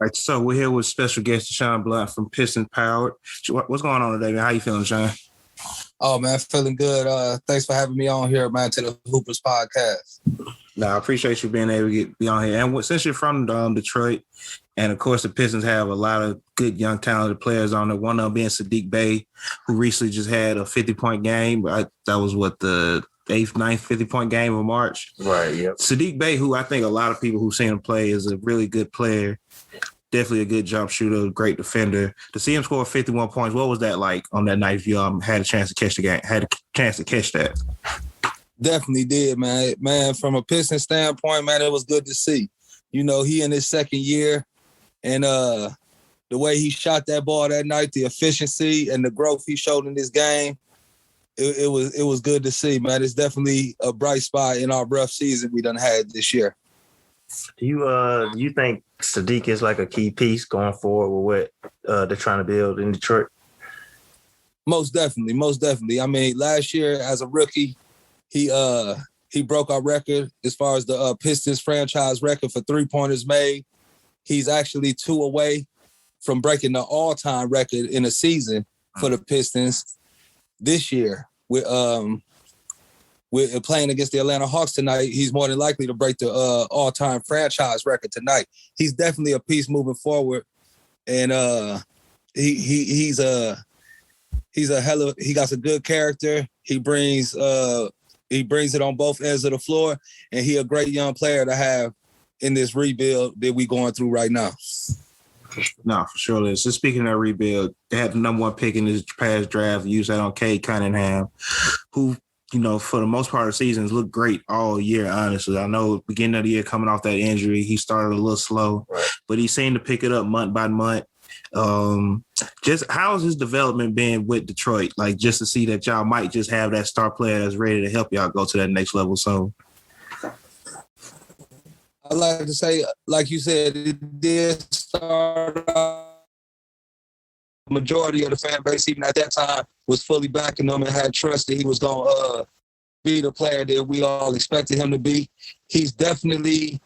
right, so we're here with special guest Dashon Blount from Piston Powered. What's going on today, man? How you feeling, Sean? Oh, man, feeling good. Thanks for having me on here, man, to the Hoopers podcast. No, I appreciate you being able to be on here. And since you're from Detroit, and of course the Pistons have a lot of good, young, talented players on there. One of them being Saddiq Bey, who recently just had a 50-point game. That was the 8th, 9th 50-point game of March. Right, yep. Saddiq Bey, who I think a lot of people who've seen him play is a really good player. Definitely a good jump shooter, great defender. To see him score 51 points, what was that like on that night if you had a chance to catch the game, had a chance to catch that? Definitely did, man. Man, from a Piston standpoint, man, it was good to see. You know, he in his second year, and the way he shot that ball that night, the efficiency and the growth he showed in this game, it was good to see, man. It's definitely a bright spot in our rough season we done had this year. Do you think Saddiq is like a key piece going forward with what they're trying to build in Detroit? Most definitely. I mean, last year as a rookie, he broke our record as far as the Pistons franchise record for three-pointers made. He's actually 2 away from breaking the all-time record in a season for the Pistons this year. With playing against the Atlanta Hawks tonight, he's more than likely to break the all-time franchise record tonight. He's definitely a piece moving forward, and he's a he got a good character. He brings it on both ends of the floor, and he a great young player to have in this rebuild that we going through right now. No, for sure. Liz. Just speaking of that rebuild, they had the number 1 pick in this past draft. Used that on Cade Cunningham, who, you know, for the most part of the seasons looked great all year, honestly. I know beginning of the year coming off that injury, he started a little slow, but he seemed to pick it up month by month. Just how's his development been with Detroit? Like, just to see that y'all might just have that star player that's ready to help y'all go to that next level soon. I like to say, like you said, it did start off. Majority of the fan base, even at that time, was fully backing him and had trust that he was going to be the player that we all expected him to be. He's definitely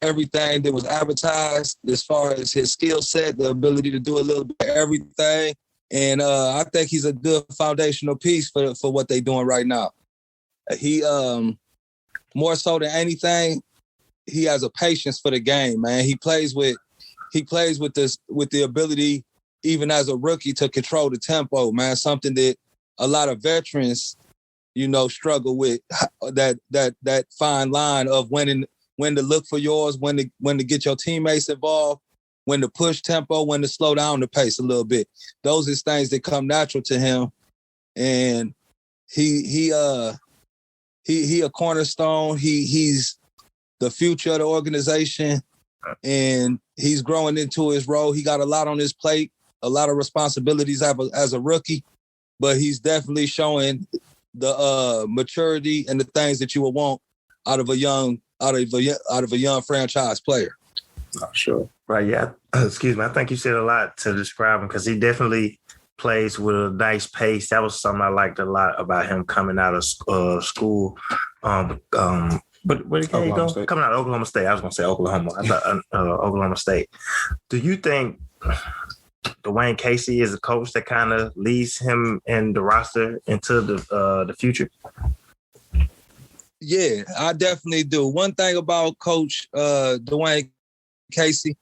everything that was advertised as far as his skill set, the ability to do a little bit of everything. And I think he's a good foundational piece for what they're doing right now. He, more so than anything, he has a patience for the game, man. He plays with the ability, even as a rookie, to control the tempo, man. Something that a lot of veterans, you know, struggle with, that fine line of when to look for yours, when to get your teammates involved, when to push tempo, when to slow down the pace a little bit. Those are things that come natural to him, and he a cornerstone. He's the future of the organization, and he's growing into his role. He got a lot on his plate, a lot of responsibilities as a rookie, but he's definitely showing the maturity and the things that you would want out of a young franchise player. Oh, sure. Right, yeah. Excuse me. I think you said a lot to describe him because he definitely plays with a nice pace. That was something I liked a lot about him coming out of school. But where did he go? State. Coming out of Oklahoma State. I was going to say Oklahoma. I thought Oklahoma State. Do you think Dwayne Casey is a coach that kind of leads him and the roster into the future? Yeah, I definitely do. One thing about Coach Dwayne Casey,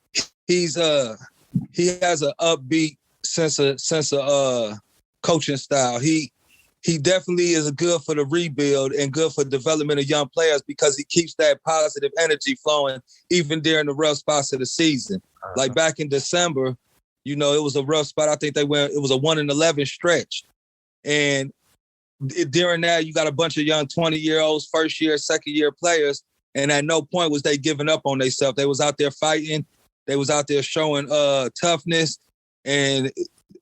he has an upbeat sense of coaching style. He definitely is good for the rebuild and good for development of young players because he keeps that positive energy flowing even during the rough spots of the season. Like back in December, you know, it was a rough spot. I think it was a 1-11 stretch. And during that, you got a bunch of young 20-year-olds, first-year, second-year players, and at no point was they giving up on themselves. They was out there fighting. They was out there showing toughness. And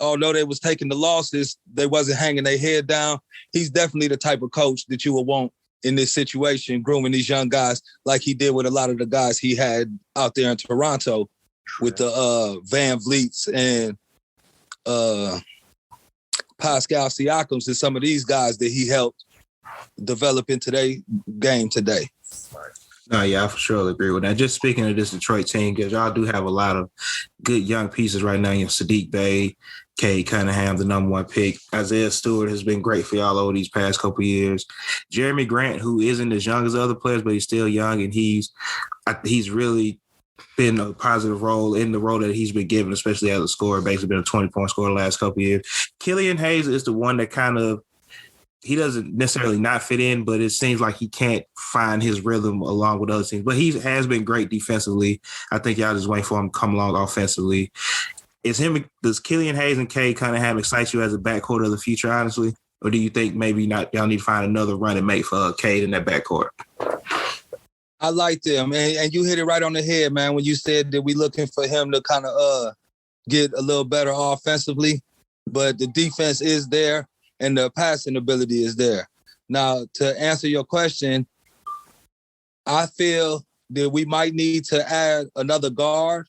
although they was taking the losses, they wasn't hanging their head down. He's definitely the type of coach that you would want in this situation, grooming these young guys like he did with a lot of the guys he had out there in Toronto with the Van Vliets and Pascal Siakams and some of these guys that he helped develop into their game today. No, yeah, I for sure agree with that. Just speaking of this Detroit team, because y'all do have a lot of good young pieces right now. You know, Sadiq Bey, Cade Cunningham, the number one pick. Isaiah Stewart has been great for y'all over these past couple of years. Jeremy Grant, who isn't as young as other players, but he's still young, and he's really been a positive role in the role that he's been given, especially as a scorer, basically been a 20-point scorer the last couple of years. Killian Hayes is the one that kind of, he doesn't necessarily not fit in, but it seems like he can't find his rhythm along with other teams. But he has been great defensively. I think y'all just waiting for him to come along offensively. Does Killian Hayes and Cade Cunningham excite you as a backcourt of the future, honestly? Or do you think maybe not? Y'all need to find another running mate for Cade in that backcourt? I like them, and you hit it right on the head, man, when you said that we looking for him to kind of get a little better offensively, but the defense is there and the passing ability is there. Now, to answer your question, I feel that we might need to add another guard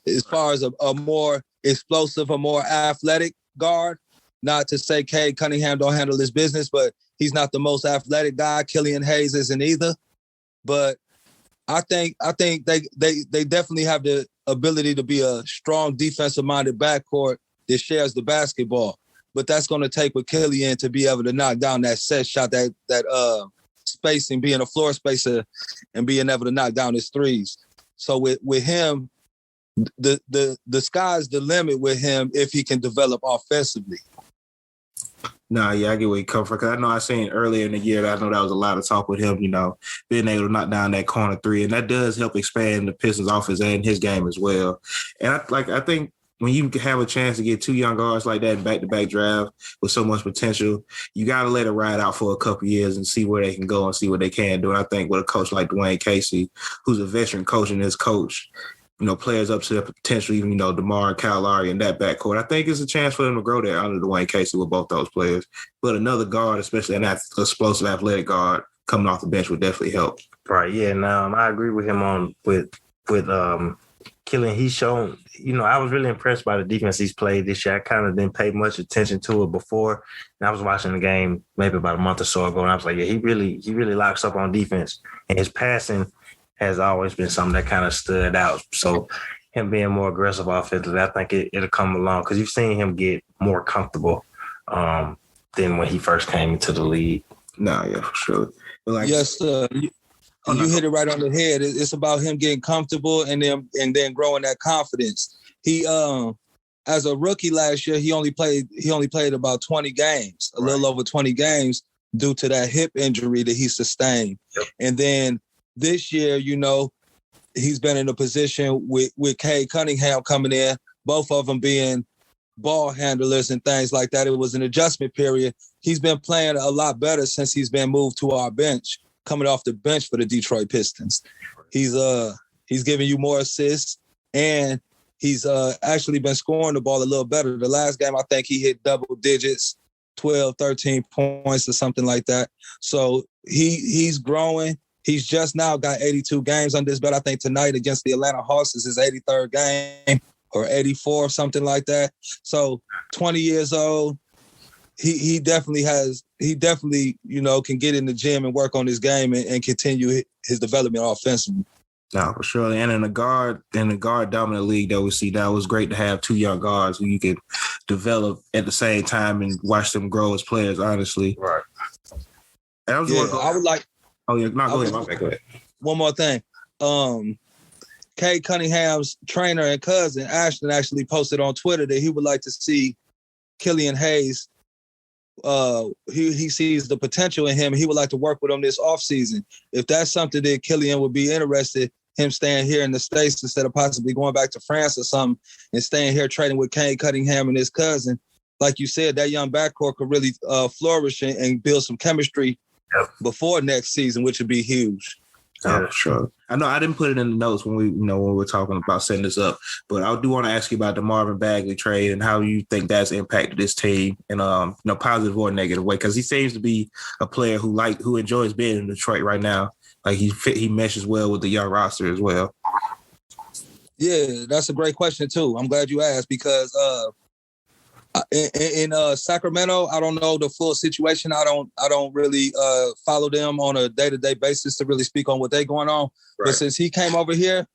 as far as a more explosive, a more athletic guard. Not to say Cade Cunningham don't handle his business, but he's not the most athletic guy. Killian Hayes isn't either. But I think they definitely have the ability to be a strong defensive-minded backcourt that shares the basketball. But that's going to take with Killian to be able to knock down that set shot, that spacing, being a floor spacer, and being able to knock down his threes. So with him, the sky's the limit with him if he can develop offensively. No, yeah, I get where you come from. Because I know I seen earlier in the year, I know that was a lot of talk with him, being able to knock down that corner three. And that does help expand the Pistons' offense and his game as well. And I think when you have a chance to get two young guards like that in back-to-back draft with so much potential, you got to let it ride out for a couple of years and see where they can go and see what they can do. And I think with a coach like Dwayne Casey, who's a veteran coach and his coach, players up to their potential, even, DeMar and Kyle Lowry in that backcourt. I think it's a chance for them to grow there under Dwayne Casey with both those players. But another guard, especially an explosive athletic guard, coming off the bench would definitely help. Right, yeah. And I agree with him with Killian. He's shown, I was really impressed by the defense he's played this year. I kind of didn't pay much attention to it before. And I was watching the game maybe about a month or so ago, and I was like, yeah, he really locks up on defense. And his passing has always been something that kind of stood out. So him being more aggressive offensively, I think it'll come along because you've seen him get more comfortable than when he first came into the league. No, yeah, for sure. But yes, sir. You hit it right on the head. It's about him getting comfortable and then growing that confidence. He as a rookie last year, he only played about 20 games, a little over 20 games due to that hip injury that he sustained. Yep. And then this year, he's been in a position with Cade Cunningham coming in, both of them being ball handlers and things like that. It was an adjustment period. He's been playing a lot better since he's been moved to our bench, coming off the bench for the Detroit Pistons. He's giving you more assists, and he's actually been scoring the ball a little better. The last game, I think he hit double digits, 12, 13 points or something like that. So he's growing. He's just now got 82 games under his belt. I think tonight against the Atlanta Hawks is his 83rd game or 84, something like that. So 20 years old, he definitely can get in the gym and work on his game and continue his development offensively. No, for sure. And in the guard dominant league that we see now, it's great to have two young guards who you can develop at the same time and watch them grow as players, honestly. Right. And I would like. Oh, yeah. No, go ahead. Go ahead. One more thing. Cade Cunningham's trainer and cousin, Ashton, actually posted on Twitter that he would like to see Killian Hayes. He sees the potential in him. He would like to work with him this offseason. If that's something that Killian would be interested, him staying here in the States instead of possibly going back to France or something and staying here trading with Cade Cunningham and his cousin, like you said, that young backcourt could really flourish and build some chemistry before next season, which would be huge. Oh, sure. I know I didn't put it in the notes when we were talking about setting this up, but I do want to ask you about the Marvin Bagley trade and how you think that's impacted this team in positive or negative way, because he seems to be a player who enjoys being in Detroit right now. Like he meshes well with the young roster as well. Yeah, that's a great question too. I'm glad you asked because In Sacramento, I don't know the full situation. I don't really follow them on a day-to-day basis to really speak on what they're going on. Right. But since he came over here,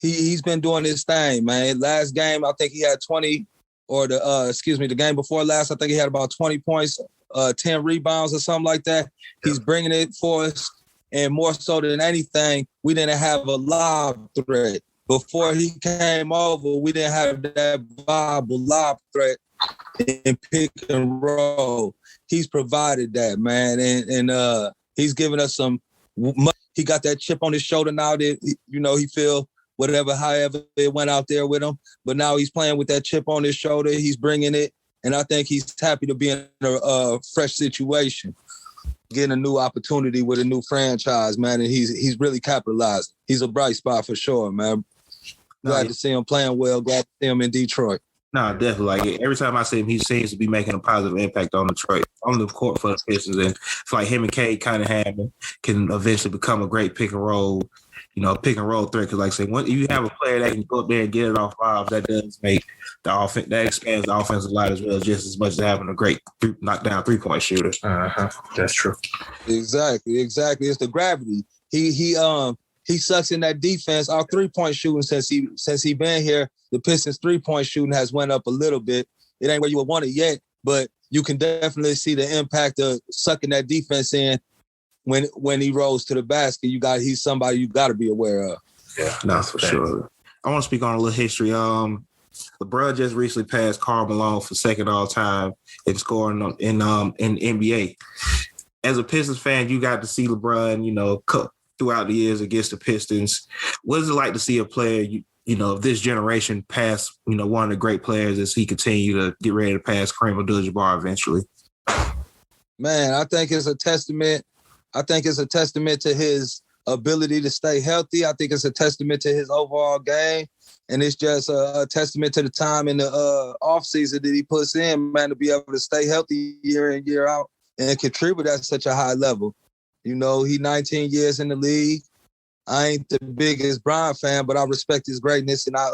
he's been doing his thing, man. Last game, I think he had 20, or the game before last, I think he had about 20 points, 10 rebounds or something like that. Yeah. He's bringing it for us, and more so than anything, we didn't have a lob threat. Before he came over, we didn't have that viable lob threat in pick and roll. He's provided that, man, and he's given us some. He got that chip on his shoulder now that he feel however it went out there with him, but now he's playing with that chip on his shoulder. He's bringing it, and I think he's happy to be in a fresh situation, getting a new opportunity with a new franchise, man, and he's really capitalizing. He's a bright spot for sure, man. Glad to see him playing well. Glad to see him in Detroit. No, definitely. Like every time I see him, he seems to be making a positive impact on Detroit, on the court for the Pistons. And it's like him and Cade Cunningham can eventually become a great pick and roll threat. Because, like I say, when you have a player that can go up there and get it off lobs, that does make the offense, that expands the offense a lot as well, just as much as having a great knockdown 3-point shooter. That's true. Exactly. It's the gravity. He sucks in that defense. Our 3-point shooting since he been here, the Pistons 3-point shooting has went up a little bit. It ain't where you would want it yet, but you can definitely see the impact of sucking that defense in when he rolls to the basket. He's somebody you got to be aware of. Yeah, that's for sure. I want to speak on a little history. LeBron just recently passed Karl Malone for second all time in scoring in NBA. As a Pistons fan, you got to see LeBron, throughout the years against the Pistons. What is it like to see a player, of this generation pass, one of the great players as he continue to get ready to pass Kareem Abdul-Jabbar eventually? Man, I think it's a testament. To his ability to stay healthy. I think it's a testament to his overall game. And it's just a testament to the time in the offseason that he puts in, man, to be able to stay healthy year in, year out and contribute at such a high level. He 19 years in the league. I ain't the biggest Bron fan, but I respect his greatness and I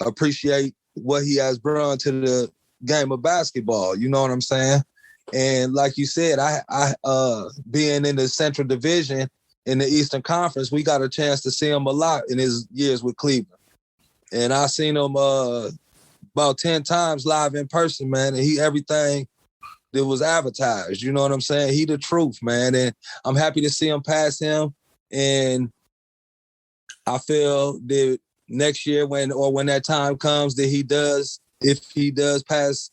appreciate what he has brought to the game of basketball. You know what I'm saying? And like you said, I being in the Central Division in the Eastern Conference, we got a chance to see him a lot in his years with Cleveland. And I seen him about 10 times live in person, man, and he everything that was advertised. You know what I'm saying? He the truth, man. And I'm happy to see him pass him. And I feel that next year when that time comes that if he does pass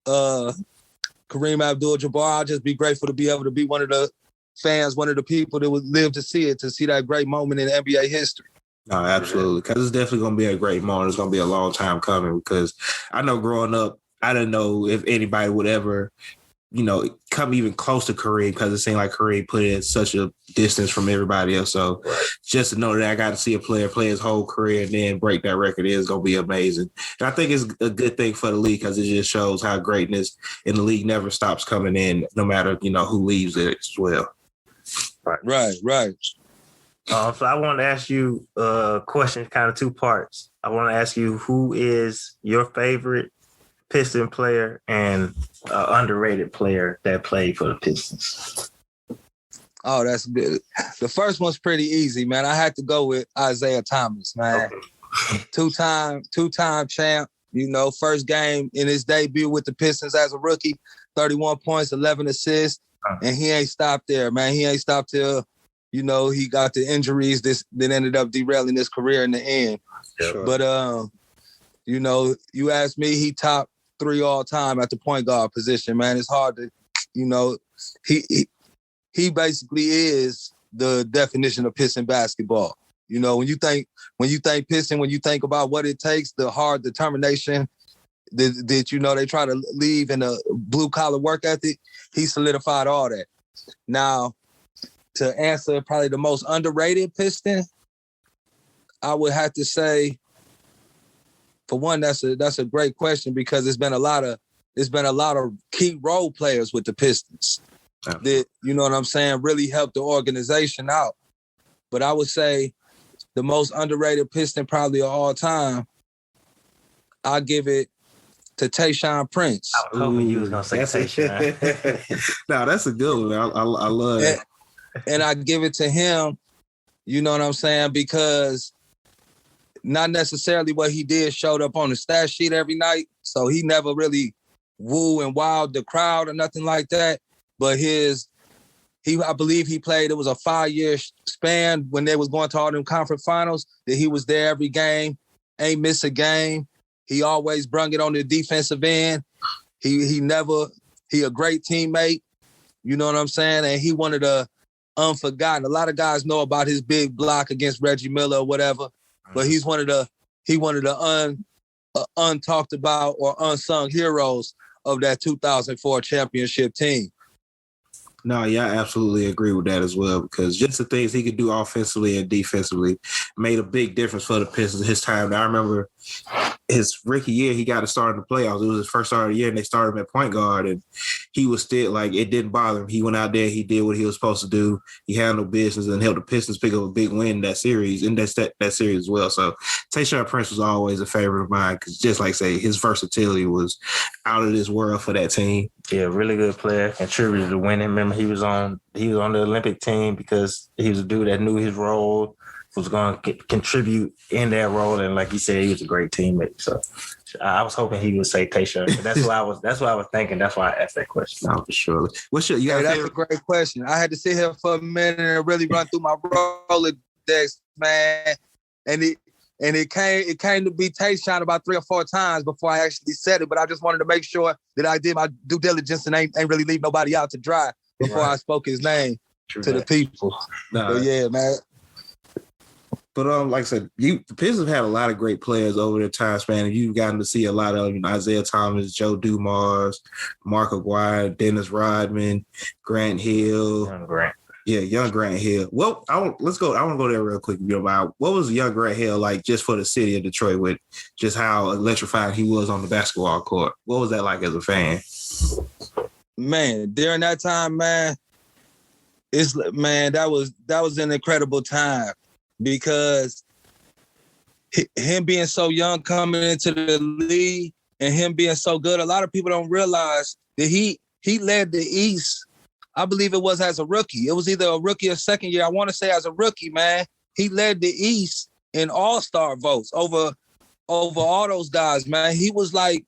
Kareem Abdul-Jabbar, I'll just be grateful to be able to be one of the fans, one of the people that would live to see that great moment in NBA history. No, absolutely. Because it's definitely going to be a great moment. It's going to be a long time coming because I know growing up, I didn't know if anybody would ever, come even close to Kareem because it seemed like Kareem put in such a distance from everybody else. So just to know that I got to see a player play his whole career and then break that record is going to be amazing. And I think it's a good thing for the league because it just shows how greatness in the league never stops coming in, no matter, who leaves it as well. Right. So I want to ask you a question, kind of two parts. I want to ask you, who is your favorite Piston player and underrated player that played for the Pistons? Oh, that's good. The first one's pretty easy, man. I had to go with Isaiah Thomas, man. Okay. Two-time champ. First game in his debut with the Pistons as a rookie, 31 points, 11 assists, and he ain't stopped there, man. He ain't stopped till, he got the injuries that ended up derailing his career in the end. Sure. But, you asked me, he top 3 all time at the point guard position, man. It's hard to, he basically is the definition of Piston basketball. When you think Piston, when you think about what it takes, the hard determination that they try to leave in a blue collar work ethic, he solidified all that. Now, to answer probably the most underrated Piston, I would have to say, for one, that's a great question because there's been a lot of key role players with the Pistons that, what I'm saying, really helped the organization out. But I would say the most underrated Piston probably of all time, I'll give it to Tayshaun Prince. I was hoping you was gonna say Tayshaun. No, that's a good one. I love it. And I give it to him, you know what I'm saying? Because not necessarily what he did showed up on the stat sheet every night. So he never really woo and wowed the crowd or nothing like that. But I believe he played, it was a 5-year span when they was going to all them conference finals, that he was there every game, ain't miss a game. He always brung it on the defensive end. He a great teammate, you know what I'm saying? And he one of the unforgotten. A lot of guys know about his big block against Reggie Miller or whatever, but he's one of the untalked about or unsung heroes of that 2004 championship team. No, yeah, I absolutely agree with that as well, because just the things he could do offensively and defensively made a big difference for the Pistons his time. Now, I remember his rookie year, he got to start in the playoffs. It was his first start of the year, and they started him at point guard, and he was still, like, it didn't bother him. He went out there, he did what he was supposed to do. He handled business and helped the Pistons pick up a big win in that series, that series as well. So Tayshaun Prince was always a favorite of mine, because just like say, his versatility was out of this world for that team. Yeah, really good player, contributed to winning. Remember, he was on the Olympic team because he was a dude that knew his role, was going to contribute in that role, and like you said, he was a great teammate. So I was hoping he would say Tayshaun. That's what I was thinking. That's why I asked that question. Oh, for sure. That's a great question. I had to sit here for a minute and really run through my Rolodex, man, and it came to be Tayshaun about 3 or 4 times before I actually said it, but I just wanted to make sure that I did my due diligence and ain't really leave nobody out to dry before I spoke his name to the people. But yeah, man. But like I said, the Pistons have had a lot of great players over their time span, and you've gotten to see a lot of Isaiah Thomas, Joe Dumars, Mark Aguirre, Dennis Rodman, Grant Hill. Young Grant Hill. Well, I want to go there real quick. What was young Grant Hill like just for the city of Detroit, with just how electrified he was on the basketball court? What was that like as a fan? Man, during that time, man, that was an incredible time, because him being so young coming into the league and him being so good, a lot of people don't realize that he led the East. I believe it was as a rookie. It was either a rookie or second year. I want to say as a rookie, man. He led the East in all-star votes over all those guys, man. He was like,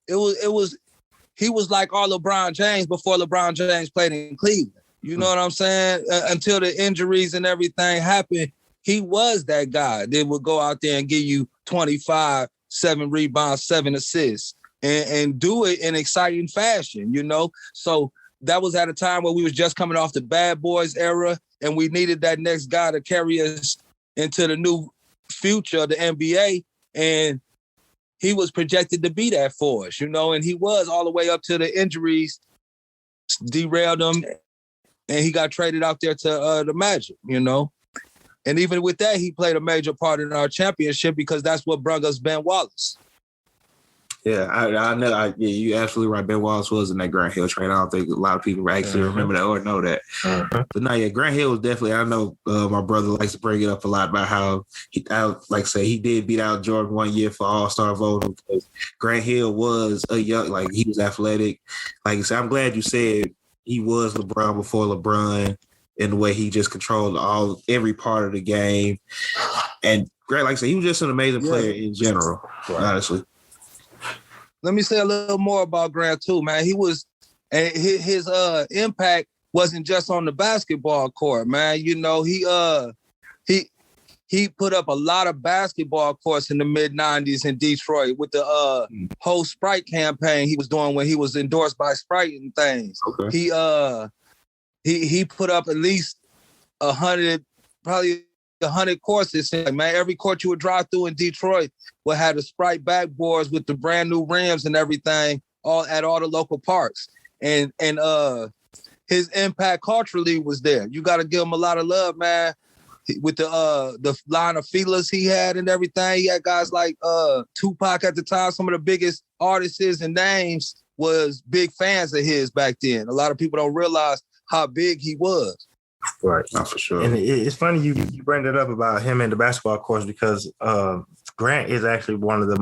he was like our LeBron James before LeBron James played in Cleveland. You know what I'm saying? Until the injuries and everything happened, he was that guy that would go out there and give you 25, 7 rebounds, 7 assists, and do it in exciting fashion, you know? So that was at a time where we was just coming off the Bad Boys era, and we needed that next guy to carry us into the new future of the NBA. And he was projected to be that for us, you know, and he was all the way up to the injuries derailed him, and he got traded out there to the Magic, you know. And even with that, he played a major part in our championship, because that's what brought us Ben Wallace. Yeah, I know. You're absolutely right. Ben Wallace was in that Grant Hill trade. I don't think a lot of people actually remember that or know that. But no, Grant Hill was definitely. I know my brother likes to bring it up a lot about how he did beat out Jordan one year for All-Star voting, because Grant Hill was he was athletic. Like you said, I'm glad you said he was LeBron before LeBron, in the way he just controlled every part of the game. And Grant, like I said, he was just an amazing player in general, honestly. Let me say a little more about Grant too, man. He was, and his impact wasn't just on the basketball court, man. You know, he put up a lot of basketball courts in the mid-90s in Detroit with the whole Sprite campaign he was doing when he was endorsed by Sprite and things. Okay. He put up at least 100, probably 100 courses. Man, every court you would drive through in Detroit would have the Sprite backboards with the brand new rims and everything, all at all the local parks. And his impact culturally was there. You got to give him a lot of love, man. With the line of feelers he had and everything, he had guys like Tupac at the time. Some of the biggest artists and names was big fans of his back then. A lot of people don't realize how big he was. Right. Not for sure. And it's funny you bring it up about him and the basketball course, because Grant is actually one of the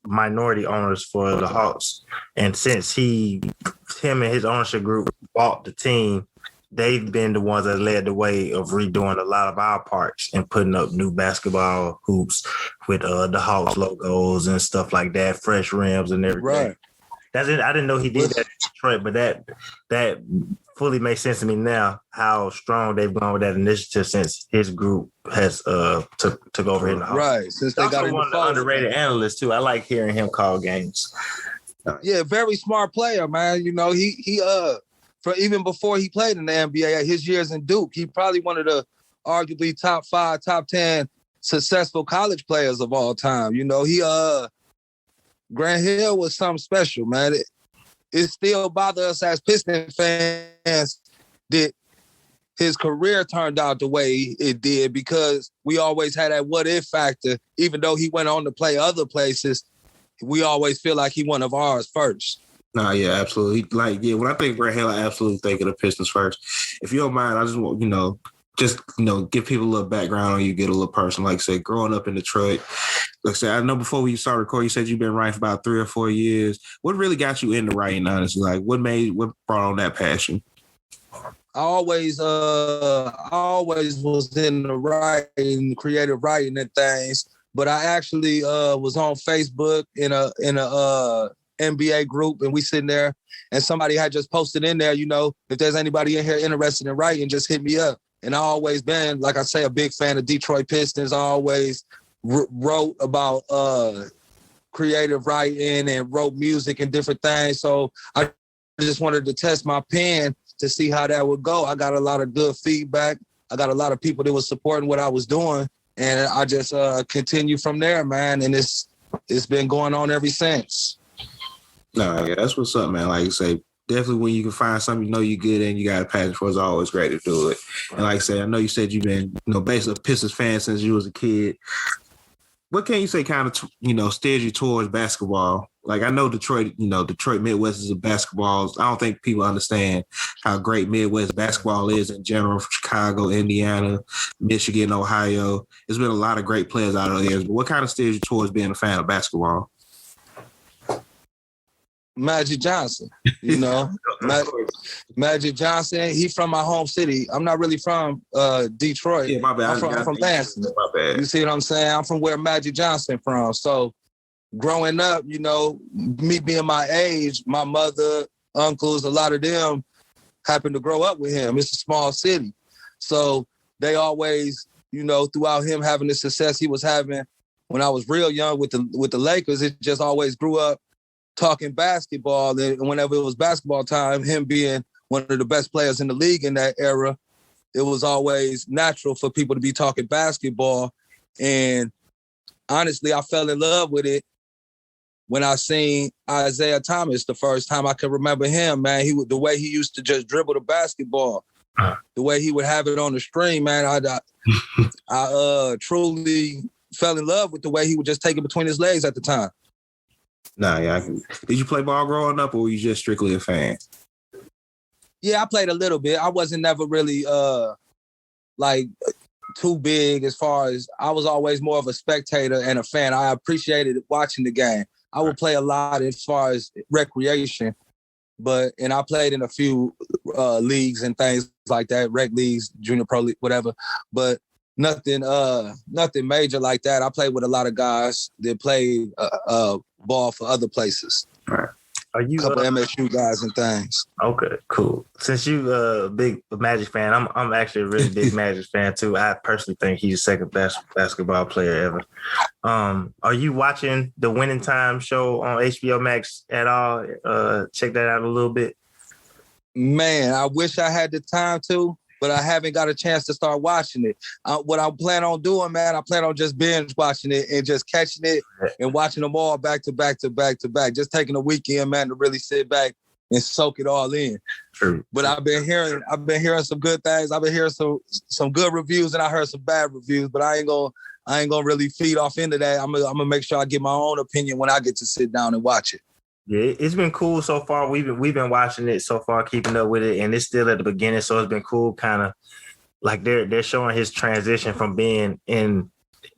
minority owners for the Hawks. And since him and his ownership group bought the team, they've been the ones that led the way of redoing a lot of our parks and putting up new basketball hoops with the Hawks logos and stuff like that, fresh rims and everything. Right. That's it. I didn't know he did that in Detroit, but that fully makes sense to me now how strong they've gone with that initiative since his group has took over in the Hawks. Right. Since they got one of the underrated analysts too. I like hearing him call games. Yeah, very smart player, man. You know, he even before he played in the NBA, his years in Duke, he probably one of the arguably top 5, top 10 successful college players of all time. You know, Grant Hill was something special, man. It still bothers us as Piston fans that his career turned out the way it did because we always had that what if factor. Even though he went on to play other places, we always feel like he one of ours first. No, yeah, absolutely. When I think Grant Hill, I absolutely think of the Pistons first. If you don't mind, I just want, give people a little background on you, get a little personal. Like I said, growing up in Detroit, like I said, I know before we started recording, you said you've been writing for about 3 or 4 years. What really got you into writing, honestly? Like, what brought on that passion? I always was in the writing, creative writing and things, but I actually was on Facebook in a NBA group, and we sitting there, and somebody had just posted in there, if there's anybody in here interested in writing, just hit me up. And I always been, like I say, a big fan of Detroit Pistons. I always wrote about creative writing and wrote music and different things. So I just wanted to test my pen to see how that would go. I got a lot of good feedback. I got a lot of people that was supporting what I was doing. And I just continue from there, man. And it's been going on ever since. No, yeah, that's what's up, man. Like you say, definitely when you can find something you're good in, you got a passion for, it's always great to do it. And like I said, I know you said you've been, basically a Pistons fan since you was a kid. What can you say kind of, steers you towards basketball? Like I know Detroit Midwest is a basketball. I don't think people understand how great Midwest basketball is in general, from Chicago, Indiana, Michigan, Ohio. There's been a lot of great players out of there. But what kind of steers you towards being a fan of basketball? Magic Johnson, Magic Johnson. He from my home city. I'm not really from Detroit. Yeah, my bad. I'm from Lansing. My bad. You see what I'm saying? I'm from where Magic Johnson from. So growing up, me being my age, my mother, uncles, a lot of them happened to grow up with him. It's a small city. So they always, throughout him having the success he was having when I was real young with the Lakers, it just always grew up talking basketball. And whenever it was basketball time, him being one of the best players in the league in that era, it was always natural for people to be talking basketball. And honestly, I fell in love with it when I seen Isaiah Thomas the first time I can remember him, man. The way he used to just dribble the basketball, the way he would have it on the string, man. I truly fell in love with the way he would just take it between his legs at the time. Nah, yeah. Did you play ball growing up, or were you just strictly a fan? Yeah, I played a little bit. I wasn't never really too big as far as I was always more of a spectator and a fan. I appreciated watching the game. I would play a lot as far as recreation, and I played in a few leagues and things like that, rec leagues, junior pro league, whatever. But nothing major like that. I played with a lot of guys that played ball for other places. Right. Are you a couple MSU guys and things? Okay, cool. Since you a big Magic fan, I'm actually a really big Magic fan too. I personally think he's the second best basketball player ever. Are you watching the Winning Time show on HBO Max at all? Check that out a little bit. Man, I wish I had the time to, but I haven't got a chance to start watching it. What I plan on doing, man, I plan on just binge watching it and just catching it and watching them all back to back to back to back. Just taking a weekend, man, to really sit back and soak it all in. True. But I've been hearing some good things. I've been hearing some good reviews, and I heard some bad reviews. But I ain't gonna really feed off into that. I'm gonna make sure I get my own opinion when I get to sit down and watch it. Yeah, it's been cool so far. We've been watching it so far, keeping up with it, and it's still at the beginning. So it's been cool, kind of like they're showing his transition from being in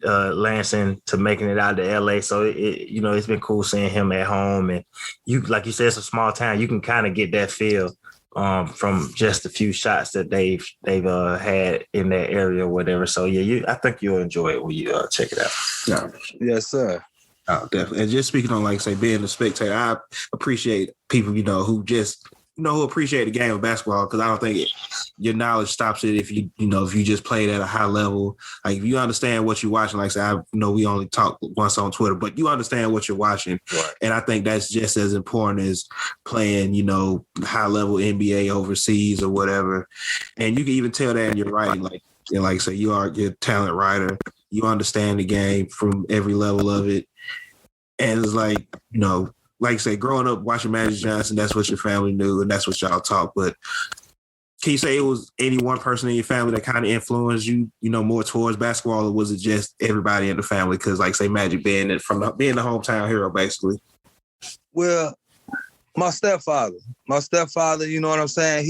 Lansing to making it out to LA. So it's been cool seeing him at home. And you, like you said, it's a small town. You can kind of get that feel from just a few shots that they've had in that area or whatever. So yeah, I think you'll enjoy it when you check it out. Yeah. Yes, sir. Oh, definitely. And just speaking on, like, say, being a spectator, I appreciate people, who just, who appreciate the game of basketball, because I don't think your knowledge stops it if you just play it at a high level. Like, if you understand what you're watching, like I said, we only talk once on Twitter, but you understand what you're watching. Right. And I think that's just as important as playing, high level NBA overseas or whatever. And you can even tell that in your writing, like I say, you're a talent writer. You understand the game from every level of it. And it's like, like I say, growing up watching Magic Johnson, that's what your family knew and that's what y'all taught. But can you say it was any one person in your family that kind of influenced you, more towards basketball, or was it just everybody in the family? Because, like, say, Magic being the hometown hero, basically. Well, my stepfather, you know what I'm saying?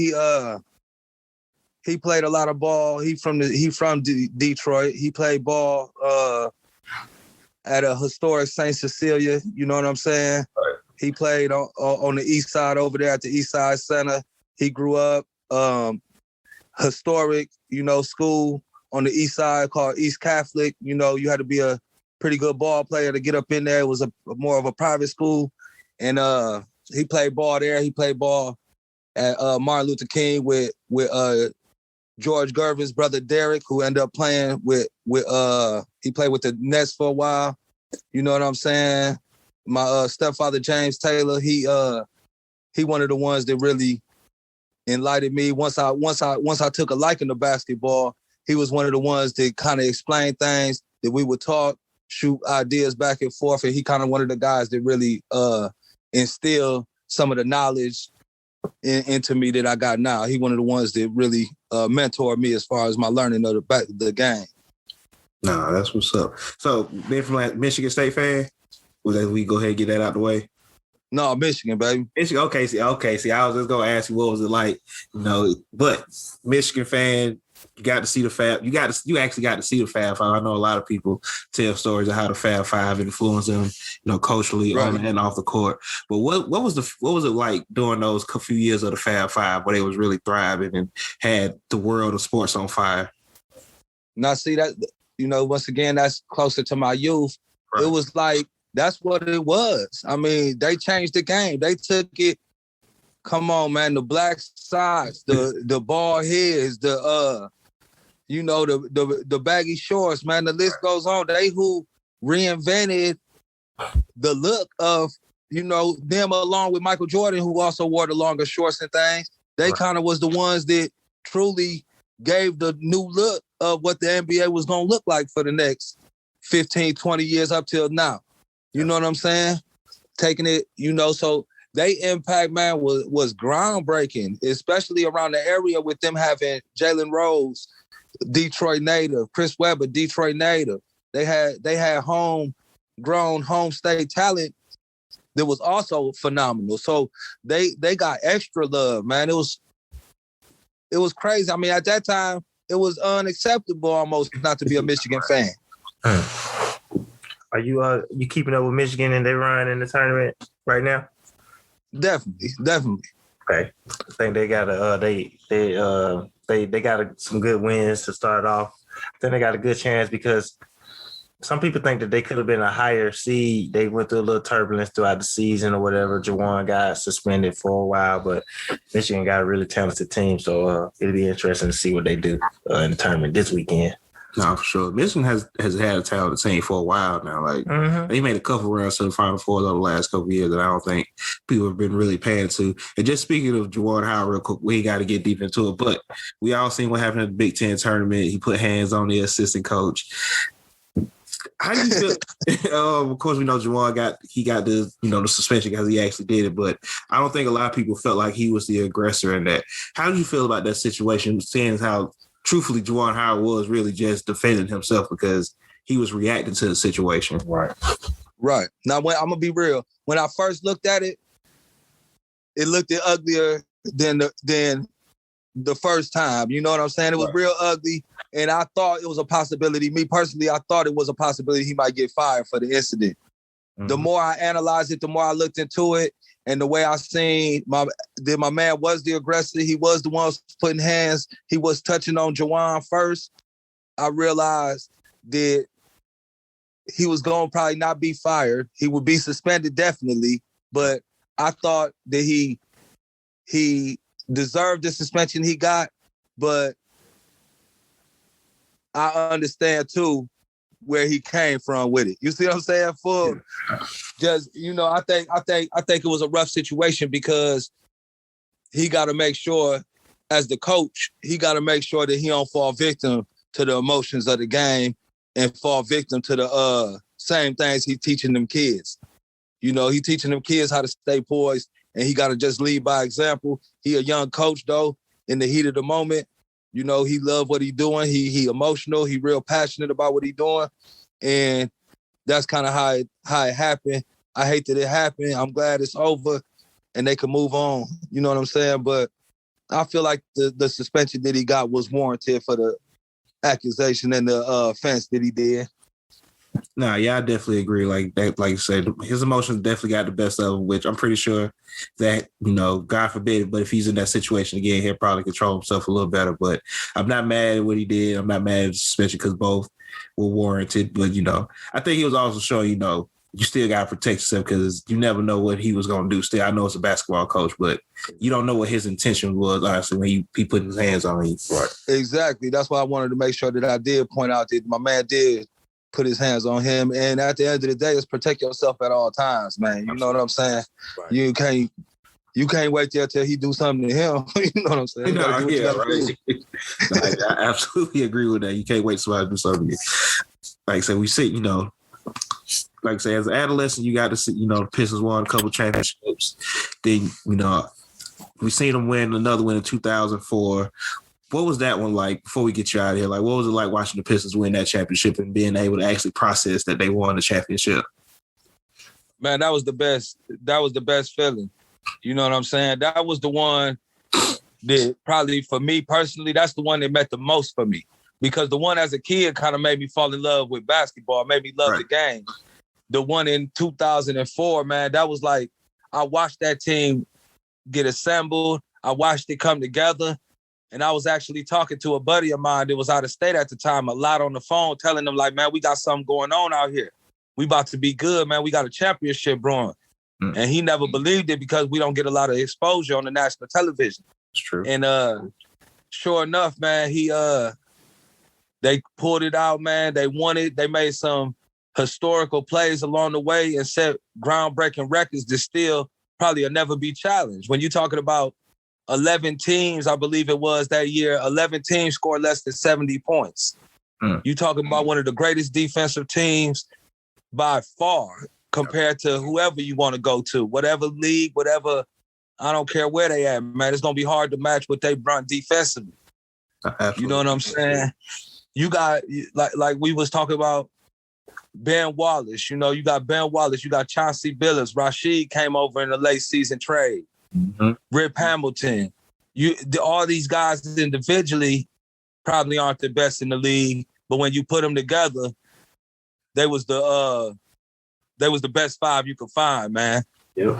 He played a lot of ball. He from Detroit. He played ball at a historic St. Cecilia, you know what I'm saying? Right. He played on the east side over there at the East Side Center. He grew up historic, school on the east side called East Catholic. You had to be a pretty good ball player to get up in there. It was more of a private school. And he played ball there. He played ball at Martin Luther King with George Gervin's brother Derek, who ended up playing with he played with the Nets for a while. You know what I'm saying? My stepfather James Taylor, he one of the ones that really enlightened me. Once I took a liking to basketball, he was one of the ones that kind of explained things that we would talk, shoot ideas back and forth, and he kind of one of the guys that really instilled some of the knowledge into me that I got now. He one of the ones that really mentored me as far as my learning of the game. Nah, that's what's up. So, being from like Michigan State fan, we go ahead and get that out the way? No, Michigan, baby. Michigan. Okay. See, I was just gonna ask you what was it like, but Michigan fan, you got to see the Fab. You actually got to see the Fab Five. I know a lot of people tell stories of how the Fab Five influenced them, culturally right. on and off the court. But what was it like during those few years of the Fab Five where they was really thriving and had the world of sports on fire? Now, see that, once again, that's closer to my youth. Right. It was like, that's what it was. I mean, they changed the game. They took it. Come on, man. The black socks, the bald heads, the baggy shorts, man. The list goes on. They who reinvented the look of, them along with Michael Jordan, who also wore the longer shorts and things. They kind of was the ones that truly gave the new look of what the NBA was going to look like for the next 15, 20 years up till now. You know what I'm saying? Taking it, so they impact, man, was groundbreaking, especially around the area with them having Jalen Rose, Detroit native, Chris Webber, Detroit native. They had homegrown, home state talent that was also phenomenal. So they got extra love, man. It was crazy. I mean, at that time, it was unacceptable almost not to be a Michigan fan. Are you keeping up with Michigan and they run in the tournament right now? Definitely. Okay, I think they got some good wins to start off. I think they got a good chance because some people think that they could have been a higher seed. They went through a little turbulence throughout the season or whatever. Juwan got suspended for a while, but Michigan got a really talented team, so it'll be interesting to see what they do in the tournament this weekend. No, for sure. Michigan has had a talented team for a while now. Like they made a couple runs to the Final Four over the last couple of years that I don't think people have been really paying to. And just speaking of Juwan Howard real quick, we ain't got to get deep into it, but we all seen what happened at the Big Ten tournament. He put hands on the assistant coach. How do you feel? Of course, we know Juwan got the the suspension because he actually did it, but I don't think a lot of people felt like he was the aggressor in that. How do you feel about that situation, seeing how truthfully Juwan Howard was really just defending himself because he was reacting to the situation? Right. Now, I'm going to be real. When I first looked at it, it looked uglier than the first time. You know what I'm saying? It was real ugly. And I thought it was a possibility. Me personally, I thought it was a possibility he might get fired for the incident. Mm-hmm. The more I analyzed it, the more I looked into it. And the way I seen my man was the aggressor. He was the one putting hands. He was touching on Juwan first. I realized that he was going to probably not be fired. He would be suspended definitely. But I thought that he deserved the suspension he got. But I understand too where he came from with it. You see what I'm saying? Just, I think it was a rough situation because he got to make sure, as the coach, he got to make sure that he don't fall victim to the emotions of the game and fall victim to the same things he teaching them kids. He teaching them kids how to stay poised, and he got to just lead by example. He a young coach though, in the heat of the moment. He love what he doing. He emotional. He real passionate about what he doing. And that's kind of how it happened. I hate that it happened. I'm glad it's over and they can move on. You know what I'm saying? But I feel like the suspension that he got was warranted for the accusation and the offense that he did. Nah, yeah, I definitely agree. Like you said, his emotions definitely got the best of him, which I'm pretty sure that, God forbid, but if he's in that situation again, he'll probably control himself a little better. But I'm not mad at what he did. I'm not mad at the suspension because both were warranted. But, I think he was also showing, you still got to protect yourself because you never know what he was going to do. Still, I know it's a basketball coach, but you don't know what his intention was, honestly, when he put his hands on you. Right. Exactly. That's why I wanted to make sure that I did point out that my man did put his hands on him. And at the end of the day, it's protect yourself at all times, man. You know what I'm saying? Right. You can't wait there till he do something to him. You know what I'm saying? I absolutely agree with that. You can't wait for somebody to do something to you. Like I said, we see, like I say, as an adolescent, you got to see, the Pistons won a couple championships. Then, we seen them win another one in 2004. What was that one like before we get you out of here? Like, what was it like watching the Pistons win that championship and being able to actually process that they won the championship? Man, that was the best. That was the best feeling. You know what I'm saying? That was the one that probably for me personally, that's the one that meant the most for me. Because the one as a kid kind of made me fall in love with basketball, made me love the game. The one in 2004, man, that was like, I watched that team get assembled. I watched it come together. And I was actually talking to a buddy of mine that was out of state at the time a lot on the phone, telling them like, man, we got something going on out here. We about to be good, man. We got a championship brewing. Mm. And he never believed it because we don't get a lot of exposure on the national television. It's true. And sure enough, man, they pulled it out, man. They won it. They made some historical plays along the way and set groundbreaking records that still probably will never be challenged. When you're talking about 11 teams, I believe it was that year, 11 teams scored less than 70 points. Mm. You're talking about one of the greatest defensive teams by far compared to whoever you want to go to, whatever league, whatever, I don't care where they at, man. It's going to be hard to match what they brought defensively. Absolutely. You know what I'm saying? You got, like we was talking about Ben Wallace, you got Ben Wallace, you got Chauncey Billups, Rashid came over in the late season trade. Mm-hmm. Rip Hamilton, all these guys individually probably aren't the best in the league, but when you put them together, they was the best five you could find, man. Yep.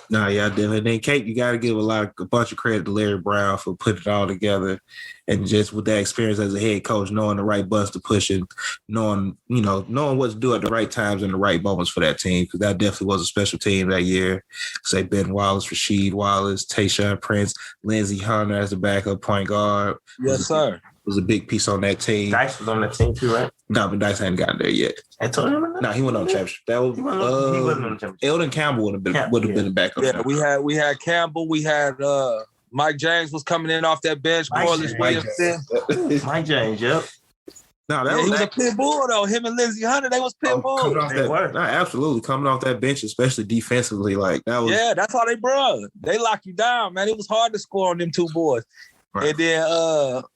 No, yeah, definitely. Then Kate, you got to give a bunch of credit to Larry Brown for putting it all together, and just with that experience as a head coach, knowing the right buttons to push and knowing what to do at the right times and the right moments for that team, because that definitely was a special team that year. Say Ben Wallace, Rasheed Wallace, Tayshaun Prince, Lindsey Hunter as the backup point guard. Yes, sir. Was a big piece on that team. Dice was on that team too, right? No, but Dice hadn't gotten there yet. I told him. No, he went on the championship. That was he wasn't on the championship. Eldon Campbell would have been the backup. Yeah, we had Campbell. We had Mike James was coming in off that bench. Corliss Williamson. Mike James, yep. No, he was a pit bull though. Him and Lindsey Hunter, they was pit bulls. Absolutely coming off that bench, especially defensively, like that was. Yeah, that's how they brought. They lock you down, man. It was hard to score on them two boys. Right. And then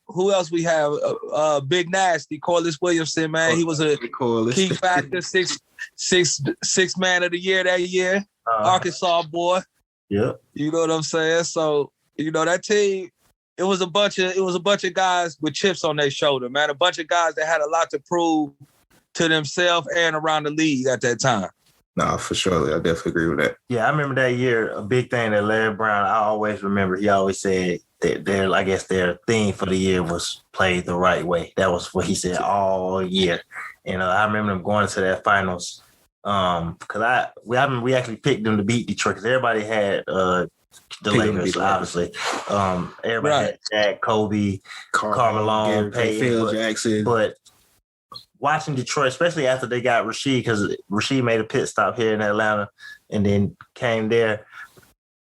who else we have? Big Nasty, Corliss Williamson, man. He was a key factor, six man of the year that year. Arkansas boy. Yeah. You know what I'm saying? So, that team, it was a bunch of guys with chips on their shoulder, man. A bunch of guys that had a lot to prove to themselves and around the league at that time. No, for sure. I definitely agree with that. Yeah, I remember that year, a big thing that Larry Brown, I always remember, he always said that their theme for the year was play the right way. That was what he said all year. And I remember them going to that finals because we actually picked them to beat Detroit because everybody had the Lakers, obviously. Everybody had Jack, Kobe, Karl Malone, Phil Jackson. But watching Detroit, especially after they got Rasheed, because Rasheed made a pit stop here in Atlanta and then came there,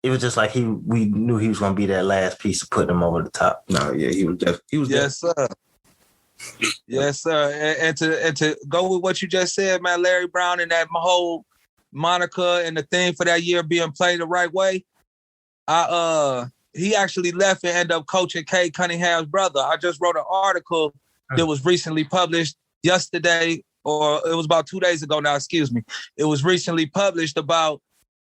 it was just like we knew he was going to be that last piece to put them over the top. No, yeah, he was yes, sir. Yes, sir. And to go with what you just said, man, Larry Brown and that whole moniker and the thing for that year being played the right way, he actually left and ended up coaching Cade Cunningham's brother. I just wrote an article that was recently published yesterday, or it was about 2 days ago now, excuse me. It was recently published about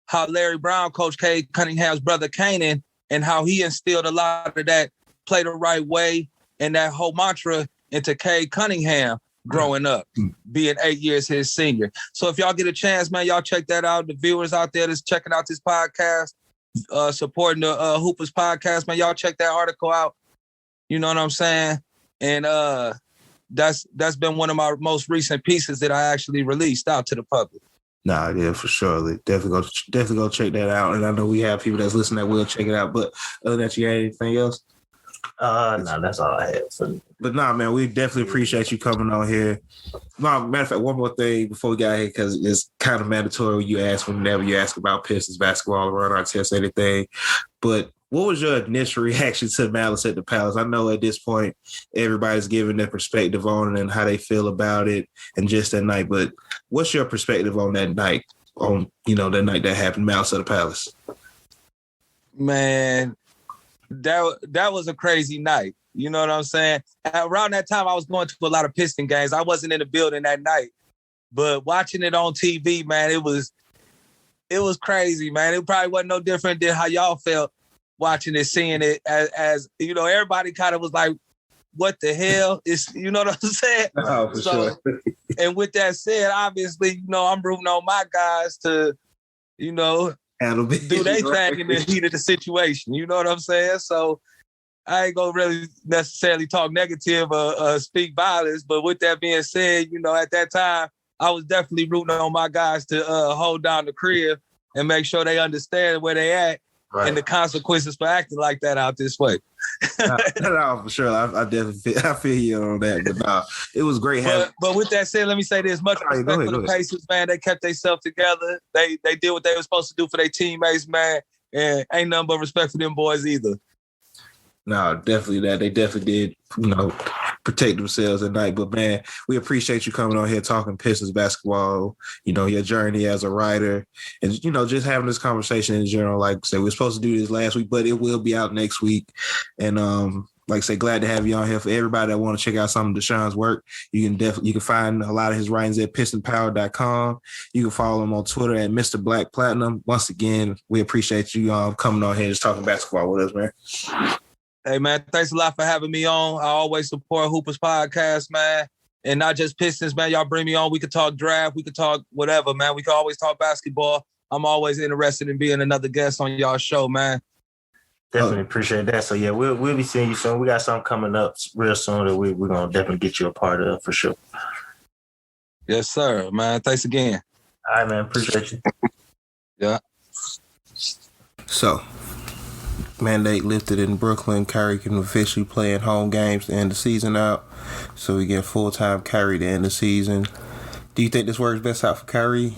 how Larry Brown coached Cade Cunningham's brother Kanan and how he instilled a lot of that play the right way and that whole mantra into Cade Cunningham growing up, being 8 years his senior. So if y'all get a chance, man, y'all check that out. The viewers out there that's checking out this podcast, supporting the Hoopers podcast, man, y'all check that article out. You know what I'm saying? And that's been one of my most recent pieces that I actually released out to the public. Nah, yeah, for sure. Definitely go check that out. And I know we have people that's listening that will check it out. But other than that, you got anything else? No, that's all I have. But nah, man, we definitely appreciate you coming on here. No, matter of fact, one more thing before we got here, because it's kind of mandatory when you ask whenever you ask about Pistons basketball around our test, anything. But what was your initial reaction to Malice at the Palace? I know at this point, everybody's giving their perspective on it and how they feel about it and just that night. But what's your perspective on that night, that night that happened, Malice at the Palace? Man, that was a crazy night. You know what I'm saying? Around that time, I was going to a lot of Piston games. I wasn't in the building that night. But watching it on TV, man, it was crazy, man. It probably wasn't no different than how y'all felt watching it, seeing it as everybody kind of was like, what the hell is, you know what I'm saying? Oh, for sure. And with that said, obviously, I'm rooting on my guys to, do their thing in the heat of the situation. You know what I'm saying? So I ain't gonna really necessarily talk negative or speak violence, but with that being said, at that time, I was definitely rooting on my guys to hold down the crib and make sure they understand where they at. Right. And the consequences for acting like that out this way. No, for sure. I definitely feel you on that. But it was great having. But with that said, let me say this: much respect for the Pacers, man. They kept themselves together. They did what they were supposed to do for their teammates, man. And ain't nothing but respect for them boys either. No, definitely that. They definitely did, protect themselves at night. But, man, we appreciate you coming on here talking Pistons basketball, your journey as a writer, and, just having this conversation in general. Like I said, we were supposed to do this last week, but it will be out next week. And, like I say, glad to have you on here. For everybody that want to check out some of Dashon's work, you can find a lot of his writings at pistonpower.com. You can follow him on Twitter at Mr. Black Platinum. Once again, we appreciate you coming on here and just talking basketball with us, man. Hey, man, thanks a lot for having me on. I always support Hoopers podcast, man. And not just Pistons, man. Y'all bring me on. We could talk draft. We could talk whatever, man. We can always talk basketball. I'm always interested in being another guest on y'all show, man. Definitely appreciate that. So, yeah, we'll be seeing you soon. We got something coming up real soon that we're going to definitely get you a part of for sure. Yes, sir, man. Thanks again. All right, man. Appreciate you. Yeah. So, mandate lifted in Brooklyn. Kyrie can officially play in home games to end the season out. So we get full-time Kyrie to end the season. Do you think this works best out for Kyrie?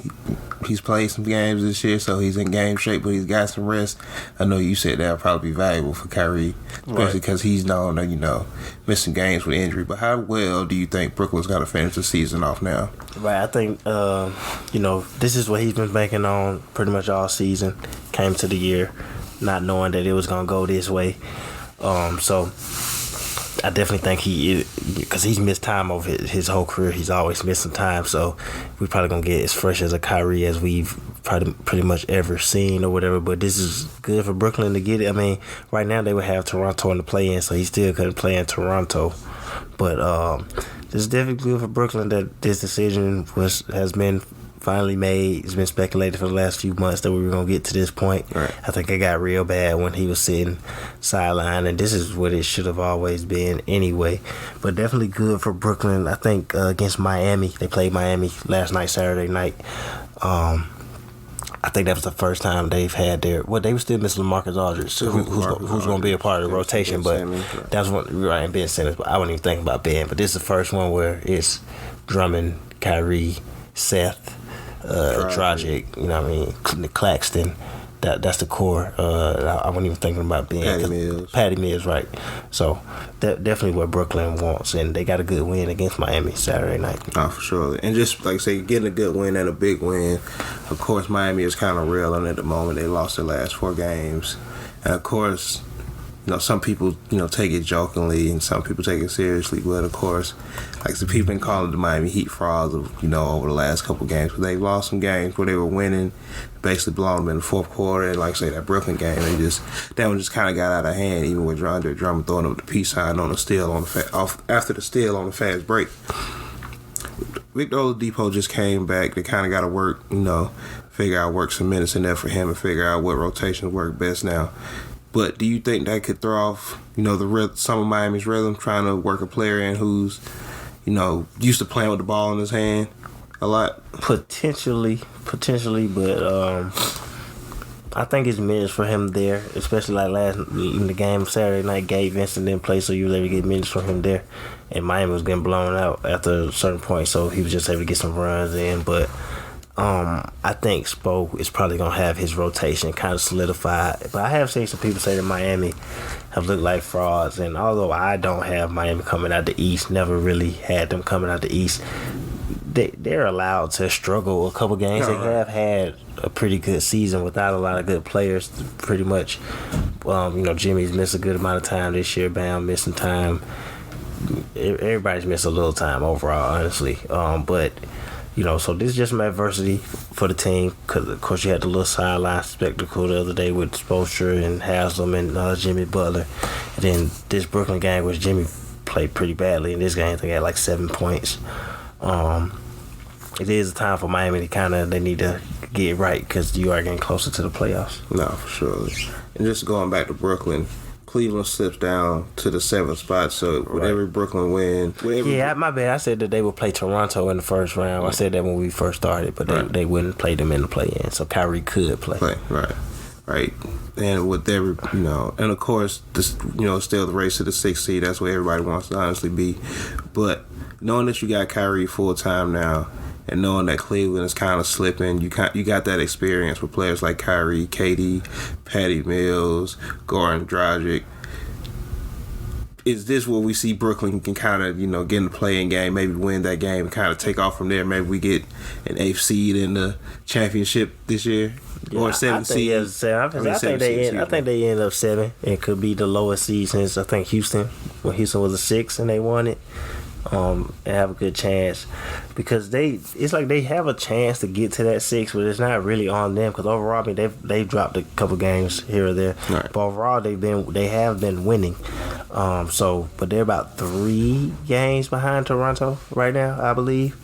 He's played some games this year, so he's in game shape, but he's got some rest. I know you said that would probably be valuable for Kyrie, especially because he's known to, missing games with injury. But how well do you think Brooklyn's got to finish the season off now? Right, I think, this is what he's been banking on pretty much all season. Came to the year not knowing that it was going to go this way. So I definitely think because he's missed time over his whole career. He's always missed some time, so we're probably gonna get as fresh as a Kyrie as we've probably pretty much ever seen or whatever. But this is good for Brooklyn to get it. I mean, right now they would have Toronto in the play-in, so he still couldn't play in Toronto. But this is definitely good for Brooklyn that this decision has been finally made. It's been speculated for the last few months that we were going to get to this point. Right. I think it got real bad when he was sitting sideline, and this is what it should have always been anyway. But definitely good for Brooklyn. I think against Miami, they played Miami last night, Saturday night. I think that was the first time they've had they were still missing LaMarcus Aldridge, who's going to be a part of the rotation, but that's what right, Ben Simmons. But I wasn't even thinking about Ben. But this is the first one where it's Drummond, Kyrie, Seth, Dragic, you know what I mean, Claxton. That's the core. I wasn't even thinking about Ben. Patty Mills, right. So definitely what Brooklyn wants, and they got a good win against Miami Saturday night. Oh, for sure. And just like I say, getting a good win and a big win. Of course, Miami is kind of reeling at the moment. They lost their last 4 games. And of course, you know, some people, you know, take it jokingly and some people take it seriously. But of course, like the people been calling the Miami Heat frauds, you know, over the last couple games. But they lost some games where they were winning, basically blowing them in the fourth quarter. And like I say, that Brooklyn game, that one just kind of got out of hand, even with Andre Drummond throwing up the peace sign on the steal after the steal on the fast break. Victor Oladipo just came back. They kind of got to work, you know, work some minutes in there for him and figure out what rotations work best now. But do you think that could throw off, you know, some of Miami's rhythm, trying to work a player in who's, you know, used to playing with the ball in his hand a lot? Potentially, but I think it's minutes for him there, especially like in the game Saturday night. Gabe Vincent didn't play, so you were able to get minutes from him there. And Miami was getting blown out after a certain point, so he was just able to get some runs in. But I think Spo is probably going to have his rotation kind of solidified. But I have seen some people say that Miami have looked like frauds. And although I don't have Miami coming out the East, never really had them coming out the East, they're allowed to struggle a couple games. They have had a pretty good season without a lot of good players, pretty much. You know, Jimmy's missed a good amount of time this year. Bam missed some time. Everybody's missed a little time overall, honestly. But you know, so this is just some adversity for the team because, of course, you had the little sideline spectacle the other day with Spoelstra and Haslam and Jimmy Butler. And then this Brooklyn game, which Jimmy played pretty badly in this game, I think he had like 7 points. It is a time for Miami to they need to get it right because you are getting closer to the playoffs. No, for sure. And just going back to Brooklyn, Cleveland slips down to the 7th spot, so with every Brooklyn win... my bad. I said that they would play Toronto in the first round. I said that when we first started, but they wouldn't play them in the play-in, so Kyrie could play. Right. And with every, you know, and of course, this, you know, still the race to the 6th seed, that's where everybody wants to honestly be. But knowing that you got Kyrie full-time now, and knowing that Cleveland is kind of slipping, you got that experience with players like Kyrie, KD, Patty Mills, Goran Dragic. Is this where we see Brooklyn can kind of, you know, get in the play-in game, maybe win that game and kind of take off from there? Maybe we get an 8th seed in the championship this year? Or 7th seed? I think they end up 7. It could be the lowest seed since, I think, Houston. When Houston was a 6 and they won it. And have a good chance because it's like they have a chance to get to that 6, but it's not really on them because overall, I mean, they've dropped a couple games here or there, but overall they have been winning. But they're about 3 games behind Toronto right now, I believe.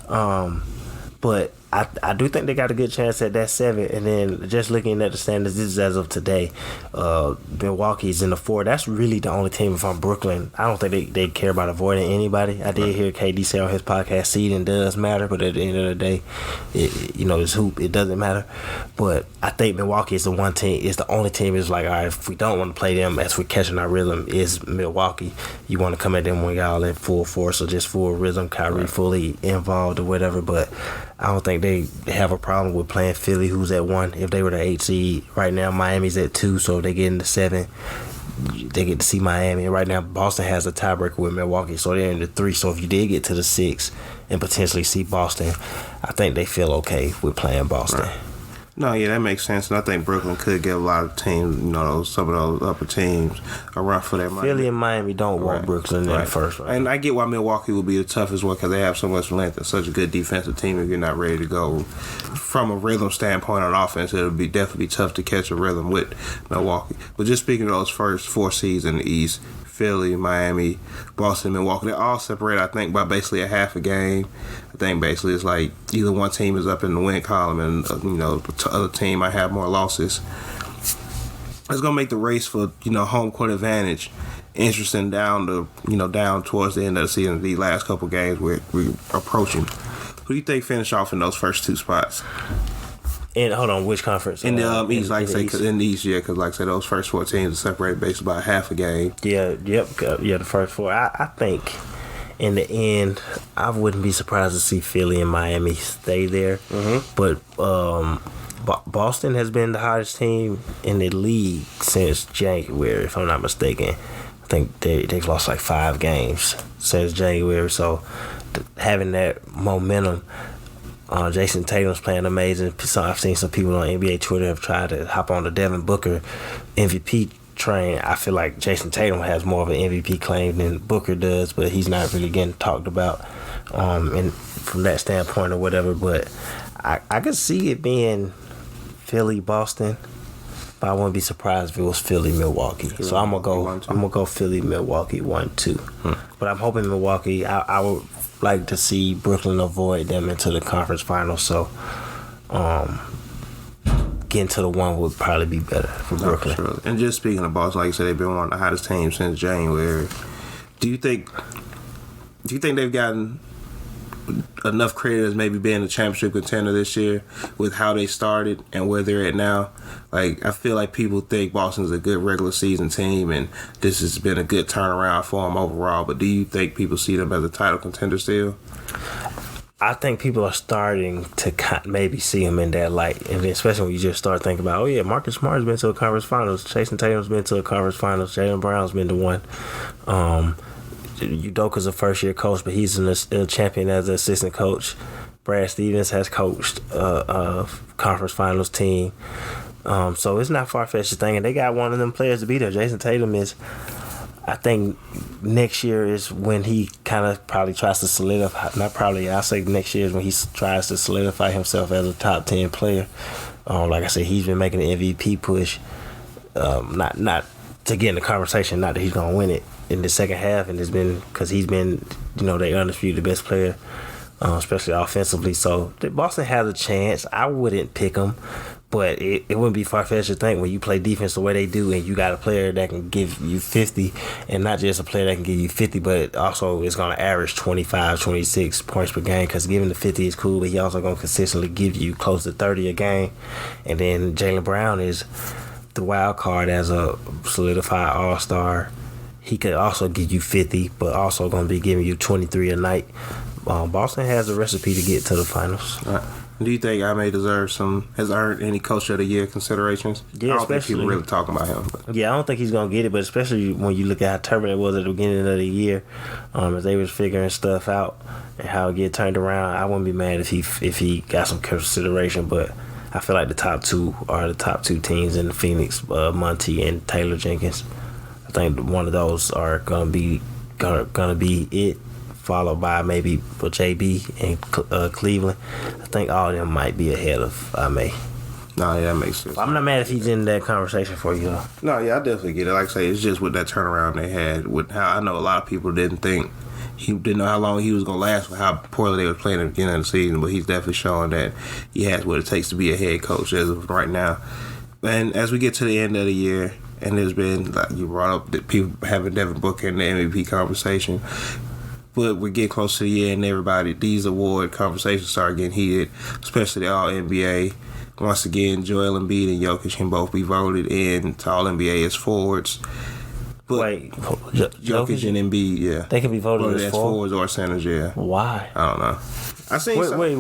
But I do think they got a good chance at that 7. And then just looking at the standings, this is as of today. Milwaukee's in the 4. That's really the only team from Brooklyn. I don't think they care about avoiding anybody. I did hear KD say on his podcast, seeding does matter, but at the end of the day, it's hoop. It doesn't matter. But I think Milwaukee is the one team. It's the only team is like, all right, if we don't want to play them as we're catching our rhythm, is Milwaukee. You want to come at them when y'all in full force or just full rhythm, Kyrie fully involved or whatever. But I don't think they have a problem with playing Philly, who's at 1. If they were the 8 seed, right now Miami's at 2, so if they get into 7, they get to see Miami. And right now Boston has a tiebreaker with Milwaukee, so they're in the 3. So if you did get to the 6 and potentially see Boston, I think they feel okay with playing Boston. No, yeah, that makes sense. And I think Brooklyn could give a lot of teams, some of those upper teams a run for their money. Philly and Miami don't want Brooklyn in the first round. And I get why Milwaukee would be the toughest one because they have so much length and such a good defensive team. If you're not ready to go from a rhythm standpoint on offense, it'll be definitely tough to catch a rhythm with Milwaukee. But just speaking of those first 4 seeds in the East, Philly, Miami, Boston, Milwaukee, they all separate, I think, by basically a half a game. I think basically it's like either one team is up in the win column and, the other team might have more losses. It's going to make the race for, home court advantage interesting down towards the end of the season. The last couple games we're approaching. Who do you think finish off in those first 2 spots? And hold on, which conference? In the East, in the East, yeah, because like I said, those first 4 teams are separated based by half a game. Yeah, the first 4. I think in the end, I wouldn't be surprised to see Philly and Miami stay there. Mm-hmm. But Boston has been the hottest team in the league since January, if I'm not mistaken. I think they've lost like 5 games since January. So having that momentum. Jason Tatum's playing amazing. So I've seen some people on NBA Twitter have tried to hop on the Devin Booker MVP train. I feel like Jason Tatum has more of an MVP claim than Booker does, but he's not really getting talked about and from that standpoint or whatever. But I could see it being Philly, Boston, but I wouldn't be surprised if it was Philly, Milwaukee. So I'm gonna go Philly, Milwaukee 1-2. But I'm hoping Milwaukee. I would like to see Brooklyn avoid them into the conference finals. So getting to the 1 would probably be better for Brooklyn. Sure. And just speaking of Boston, like you said, they've been one of the hottest teams since January. Do you think they've gotten enough credit as maybe being a championship contender this year with how they started and where they're at now? Like, I feel like people think Boston's a good regular season team and this has been a good turnaround for them overall, but do you think people see them as a title contender still? I think people are starting to maybe see him in that light, and especially when you just start thinking about, Marcus Smart's been to a conference finals, Jason Tatum's been to a conference finals, Jaylen Brown's been to one. Udoka's a first-year coach, but he's a champion as an assistant coach. Brad Stevens has coached a conference finals team. So it's not far-fetched to think, and they got one of them players to be there. Jason Tatum is, I think next year is when he kind of probably tries to solidify, I'll say next year is when he tries to solidify himself as a top 10 player. Like I said, he's been making an MVP push, not to get in the conversation, not that he's going to win it in the second half, and it's been because he's been, they undisputed the best player, especially offensively. So Boston has a chance. I wouldn't pick them, but it wouldn't be far-fetched to think when you play defense the way they do and you got a player that can give you 50, and not just a player that can give you 50, but also is going to average 25, 26 points per game, because giving the 50 is cool, but he also going to consistently give you close to 30 a game. And then Jaylen Brown is the wild card as a solidified all-star. He could also give you 50, but also going to be giving you 23 a night. Boston has a recipe to get to the finals. Right. Do you think I may has earned any Coach of the Year considerations? Yeah, I don't think people really talking about him. But. Yeah, I don't think he's going to get it, but especially when you look at how turbulent it was at the beginning of the year, as they was figuring stuff out and how it get turned around, I wouldn't be mad if he got some consideration, but I feel like the top 2 are the top 2 teams in Phoenix, Monty and Taylor Jenkins. I think one of those are gonna be it, followed by maybe JB and Cleveland. I think all of them might be ahead of May. No, yeah, that makes sense. I'm not mad if he's in that conversation for you, though. No, yeah, I definitely get it. Like I say, it's just with that turnaround they had, with how I know a lot of people didn't know how long he was going to last with how poorly they were playing at the beginning of the season, but he's definitely showing that he has what it takes to be a head coach as of right now. And as we get to the end of the year, and there's been, like you brought up, that people having Devin Booker in the MVP conversation, but we get close to the year and these award conversations start getting heated, especially the All-NBA. Once again, Joel Embiid and Jokic can both be voted in to All-NBA as forwards. But wait, Jokic and Embiid, yeah. They can be voted as forwards or centers, yeah. Why? I don't know. I seen wait,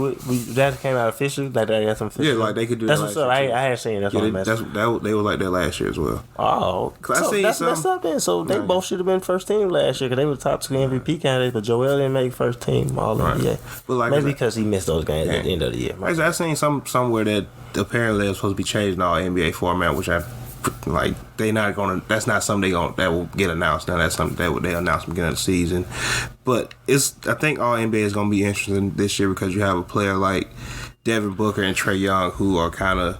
that came out official? Like they got some official? Yeah, like they could do that's that. That's what's up. I had seen that's what I'm messing. They were like that last year as well. Oh, so that's messed up then. So they both should have been first team last year because they were top 2 MVP candidates, but Joel didn't make first team All NBA. But like maybe because he missed those games at the end of the year. I seen somewhere that apparently they're supposed to be changing all NBA format, which I like. They not gonna. That's not something that will get announced. Now that's something that they announce beginning of the season. But I think all NBA is gonna be interesting this year because you have a player like Devin Booker and Trae Young who are kind of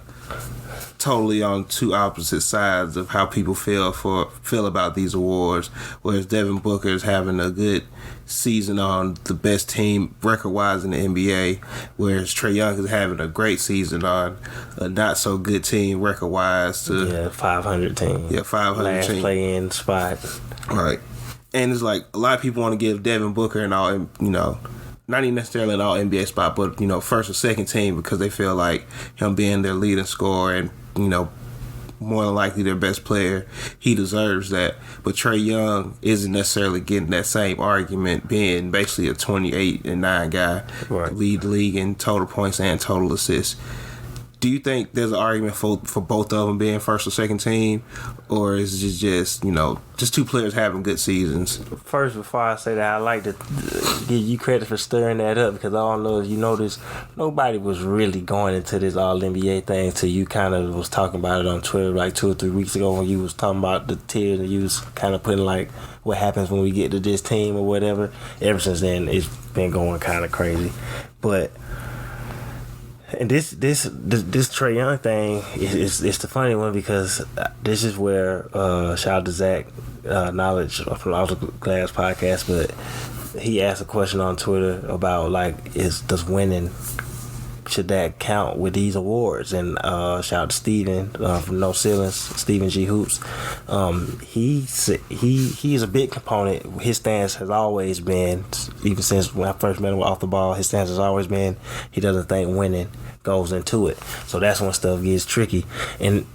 totally on two opposite sides of how people feel about these awards. Whereas Devin Booker is having a good season on the best team record-wise in the NBA, whereas Trae Young is having a great season on a not-so-good team record-wise. 500 team. Yeah, 500 last team. play-in spot. Right. And it's like a lot of people want to give Devin Booker and all, not even necessarily an all-NBA spot, but, first or second team because they feel like him being their leading scorer and, more than likely their best player, he deserves that. But Trae Young isn't necessarily getting that same argument, being basically a 28-9 guy, right. Lead the league in total points and total assists. Do you think there's an argument for both of them being first or second team, or is it just two players having good seasons? First, before I say that, I like to give you credit for stirring that up because I don't know if you noticed, nobody was really going into this All-NBA thing till you kind of was talking about it on Twitter like 2 or 3 weeks ago when you was talking about the tiers and you was kind of putting like what happens when we get to this team or whatever. Ever since then, it's been going kind of crazy. But and this Trae Young thing is the funny one because this is where shout out to Zach Knowledge from Off the Glass podcast, but he asked a question on Twitter about does winning, should that count with these awards? And shout out to Steven from No Ceilings, Steven G Hoops. He is a big component. His stance has always been, even since when I first met him off the ball, his stance has always been he doesn't think winning goes into it. So that's when stuff gets tricky. And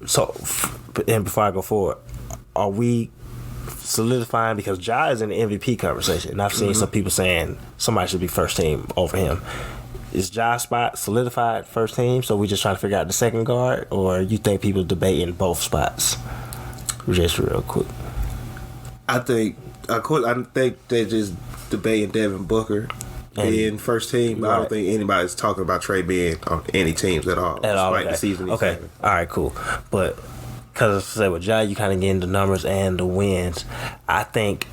before I go forward, are we solidifying, because Ja is in the MVP conversation, and I've seen some people saying somebody should be first team over him. Is Ja's spot solidified first team, so we just trying to figure out the second guard, or you think people debating both spots? Just real quick. I think they're just debating Devin Booker being first team, but right. I don't think anybody's talking about Trae being on any teams at all. Okay. The season okay. All right, cool. But because say with Ja, you kind of get into numbers and the wins. I think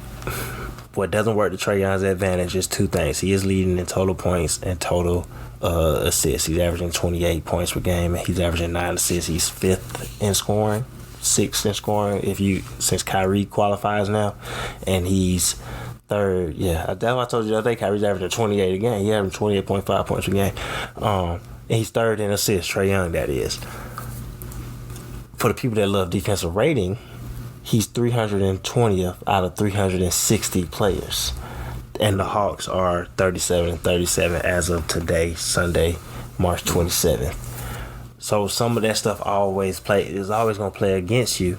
what doesn't work to Trae Young's advantage is two things. He is leading in total points and total assists. He's averaging 28 points per game, and he's averaging 9 assists. He's 5th in scoring, 6th in scoring since Kyrie qualifies now, and he's 3rd. Yeah, that's what I told you the other day. Kyrie's averaging 28 a game. He's averaging 28.5 points per game, and he's 3rd in assists. Trae Young, that is. For the people that love defensive rating, he's 320th out of 360 players. And the Hawks are 37-37 as of today, Sunday, March 27th. So some of that stuff is always going to play against you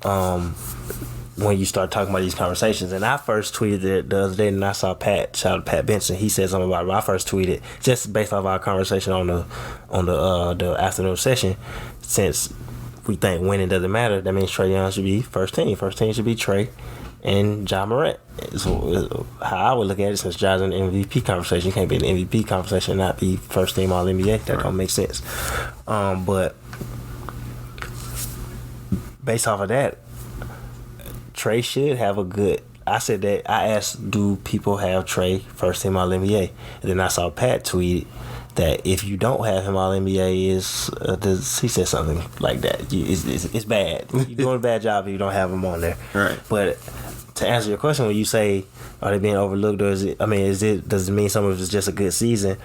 when you start talking about these conversations. And I first tweeted it the other day, and I saw shout out to Pat Benson. He said something about it. I first tweeted, just based off our conversation on the afternoon session, since we think winning doesn't matter, that means Trae Young should be first team. First team should be Trae and Ja Morant. So how I would look at it, since Ja's in the MVP conversation, you can't be in the MVP conversation and not be first team All NBA. That don't make sense. But based off of that, Trae should have a good. I said that I asked, do people have Trae first team All NBA? And then I saw Pat tweet that if you don't have him All NBA he said something like that. It's bad. You're doing a bad job if you don't have him on there. Right. But to answer your question, when you say are they being overlooked, or does it mean some of it is just a good season?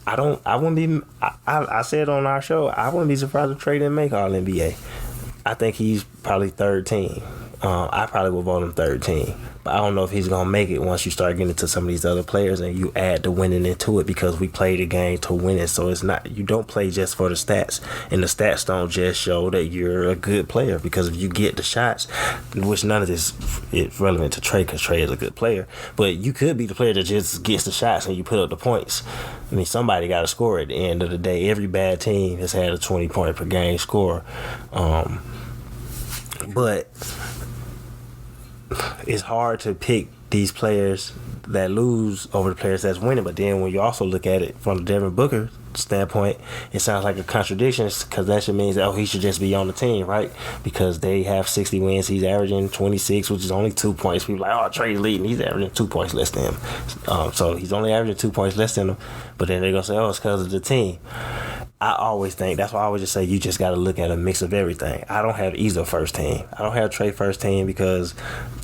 I wouldn't be. I said on our show, I wouldn't be surprised if Trae didn't make All NBA. I think he's probably 3rd team. I probably would vote him third team. But I don't know if he's going to make it once you start getting into some of these other players and you add the winning into it, because we play the game to win it. So it's not, you don't play just for the stats. And the stats don't just show that you're a good player, because if you get the shots, which none of this is relevant to Trey because Trey is a good player, but you could be the player that just gets the shots and you put up the points. I mean, somebody got to score at the end of the day. Every bad team has had a 20-point per game score. But it's hard to pick these players that lose over the players that's winning. But then when you also look at it from the Devin Booker standpoint, it sounds like a contradiction, because that should mean that, he should just be on the team, right? Because they have 60 wins, he's averaging 26, which is only 2 points. People are like, Trey's leading, he's averaging 2 points less than him. So he's only averaging 2 points less than him. But then they're going to say, it's because of the team. I always think, that's why I always just say you just got to look at a mix of everything. I don't have either first team. I don't have Trey first team because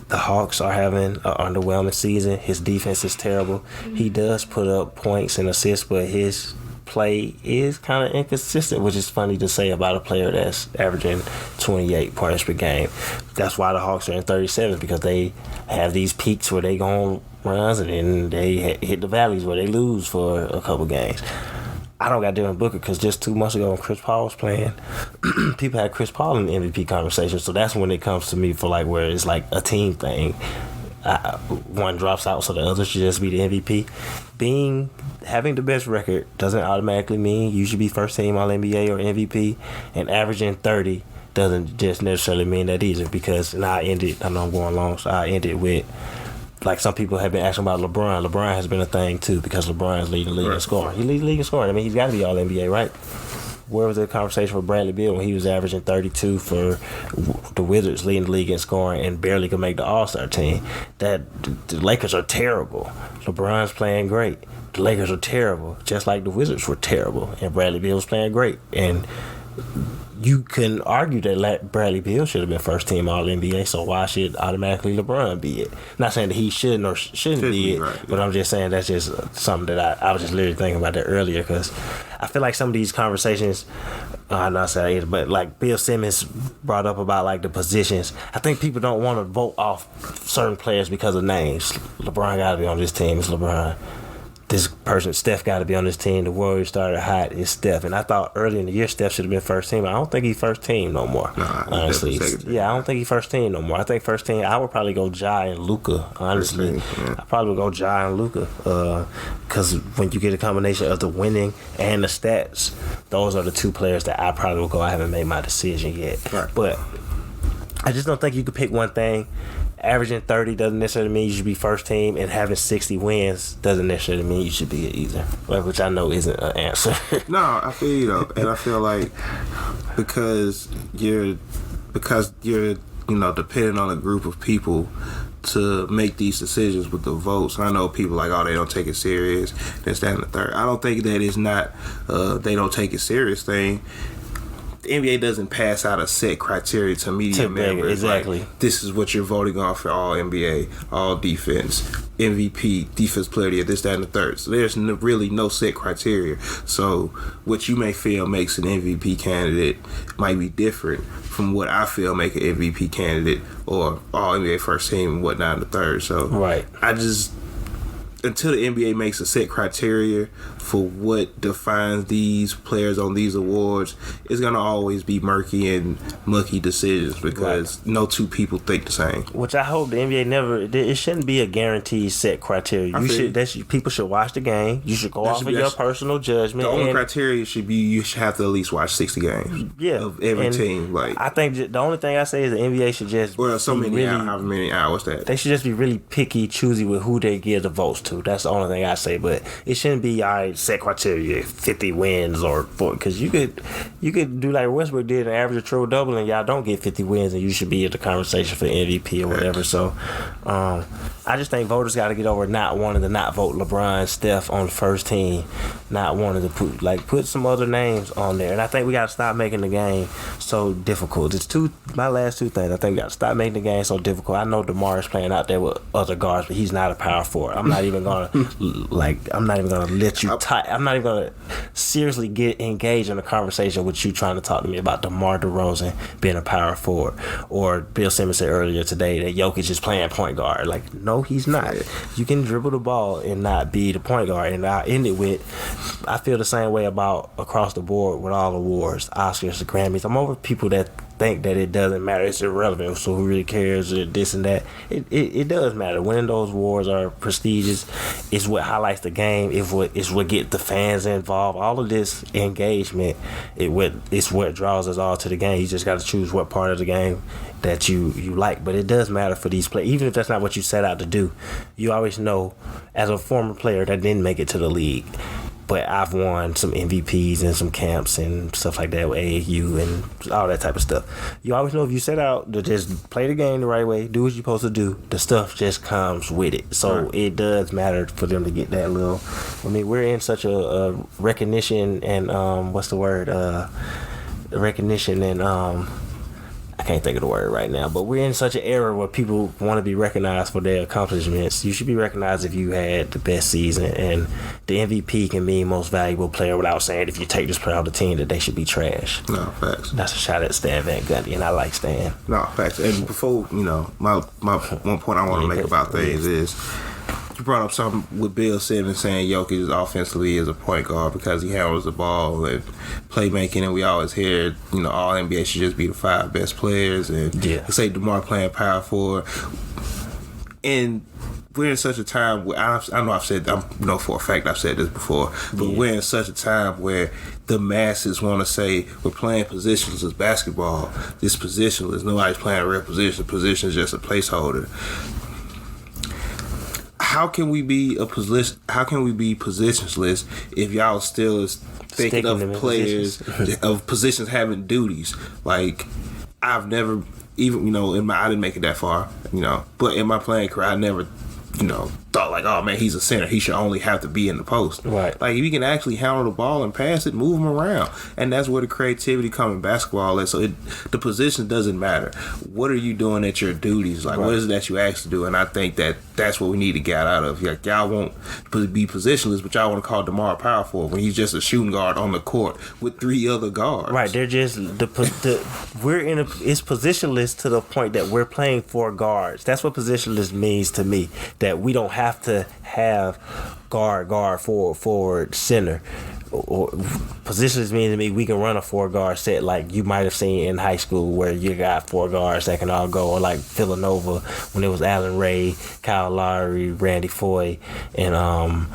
the Hawks are having an underwhelming season. His defense is terrible. He does put up points and assists, but his play is kind of inconsistent, which is funny to say about a player that's averaging 28 points per game. That's why the Hawks are in 37th, because they have these peaks where they go on runs and then they hit the valleys where they lose for a couple games. I don't got Devin Booker because just 2 months ago when Chris Paul was playing, people had Chris Paul in the MVP conversation. So that's when it comes to me for like where it's like a team thing. One drops out, so the other should just be the MVP. Having the best record doesn't automatically mean you should be first team All NBA or MVP, and averaging 30 doesn't just necessarily mean that either. Because I know I'm going long, so I ended with, like, some people have been asking about LeBron. LeBron has been a thing too, because LeBron is leading the league in scoring. He leads the league in scoring. I mean, he's got to be All NBA, right? Where was the conversation for Bradley Beal when he was averaging 32 for the Wizards, leading the league in scoring, and barely could make the All-Star team? That the Lakers are terrible. LeBron's playing great. The Lakers are terrible, just like the Wizards were terrible, and Bradley Beal was playing great. And you can argue that Bradley Beal should have been first team All NBA, so why should automatically LeBron be it? Not saying that he shouldn't or shouldn't be it, right, but I'm just saying that's just something that I was just literally thinking about that earlier, because I feel like some of these conversations, I'm not saying it, but like Bill Simmons brought up about like the positions. I think people don't want to vote off certain players because of names. LeBron got to be on this team. It's LeBron. This person, Steph, got to be on this team. The Warriors started hot. It's Steph. And I thought early in the year Steph should have been first team. I don't think he's first team no more, honestly. Yeah, I don't think he's first team no more. I think first team, I would probably go Ja and Luka, honestly. I probably would go Ja and Luka. Because when you get a combination of the winning and the stats, those are the two players that I probably would go. I haven't made my decision yet. Right. But I just don't think you could pick one thing. Averaging 30 doesn't necessarily mean you should be first team, and having 60 wins doesn't necessarily mean you should be it either, which I know isn't an answer. No, I feel you though, and I feel like because you're depending on a group of people to make these decisions with the votes. I know people like, they don't take it serious, this, that, and the third. I don't think that is not they don't take it serious thing. The NBA doesn't pass out a set criteria to media members. Exactly. Like, this is what you're voting on for All NBA, All Defense, MVP, Defense Player of the Year, this, that, and the third. So there's really no set criteria. So what you may feel makes an MVP candidate might be different from what I feel make an MVP candidate or All NBA first team and whatnot in the third. So right. Until the NBA makes a set criteria for what defines these players on these awards, it's going to always be murky and mucky decisions because no two people think the same. Which I hope the NBA it shouldn't be a guaranteed set criteria. People should watch the game. You should go off of your personal judgment. The only criteria should be you should have to at least watch 60 games of every team. Like, I think the only thing I say is the NBA should just however many hours that. They should just be really picky, choosy with who they give the votes to. That's the only thing I say, but it shouldn't be set criteria 50 wins or 40, because you could do like Westbrook did and average a triple double and y'all don't get 50 wins and you should be in the conversation for MVP or whatever. So I just think voters got to get over not wanting to not vote LeBron, Steph on the first team, not wanting to put some other names on there. And I think we got to stop making the game so difficult. My last two things. I think we got to stop making the game so difficult. I know DeMar is playing out there with other guards, but he's not a power forward. I'm not even gonna let you I'm not even gonna seriously get engaged in a conversation with you trying to talk to me about DeMar DeRozan being a power forward, or Bill Simmons said earlier today that Jokic is playing point guard. Like, no, he's not. You can dribble the ball and not be the point guard. And I'll end it with, I feel the same way about across the board with all awards, Oscars, the Grammys. I'm over people that think that it doesn't matter, it's irrelevant, so who really cares, this and that. It does matter. Winning those awards are prestigious. It's what highlights the game. It's what gets the fans involved. All of this engagement, it's what draws us all to the game. You just got to choose what part of the game that you like. But it does matter for these players, even if that's not what you set out to do. You always know, as a former player that didn't make it to the league, but I've won some MVPs and some camps and stuff like that with AAU and all that type of stuff. You always know if you set out to just play the game the right way, do what you're supposed to do, the stuff just comes with it. So it does matter for them to get that little. I mean, we're in such a recognition and what's the word? Recognition and I can't think of the word right now, but we're in such an era where people want to be recognized for their accomplishments. You should be recognized if you had the best season, and the MVP can mean most valuable player without saying if you take this player off the team that they should be trash. No, facts. That's a shot at Stan Van Gundy, and I like Stan. No, facts. And before, my one point I want to make about things is, you brought up something with Bill Simmons saying Jokic offensively is a point guard because he handles the ball and playmaking, and we always hear, all NBA should just be the 5 best players, and they say DeMar playing power forward. And we're in such a time where I know I've said, for a fact I've said this before, but we're in such a time where the masses want to say we're playing positionless basketball. This positionless, nobody's playing a real position. Position is just a placeholder. How can we be positionless if y'all still is thinking of players of positions having duties? Like, I've never even I didn't make it that far, but in my playing career I never thought like, oh man, he's a center, he should only have to be in the post. Right. Like, if you can actually handle the ball and pass it, move him around, and that's where the creativity comes in basketball is. So the position doesn't matter. What are you doing at your duties? Like, what is it that you asked to do? And I think that's what we need to get out of. Like, y'all won't be positionless, but y'all want to call DeMar power forward when he's just a shooting guard on the court with 3 other guards. Right. They're just it's positionless to the point that we're playing 4 guards. That's what positionless means to me. That we don't have to have guard, forward, center. Or positions mean to me we can run a 4-guard set like you might have seen in high school where you got 4 guards that can all go, or like Villanova when it was Allen Ray, Kyle Lowry, Randy Foye, and I'm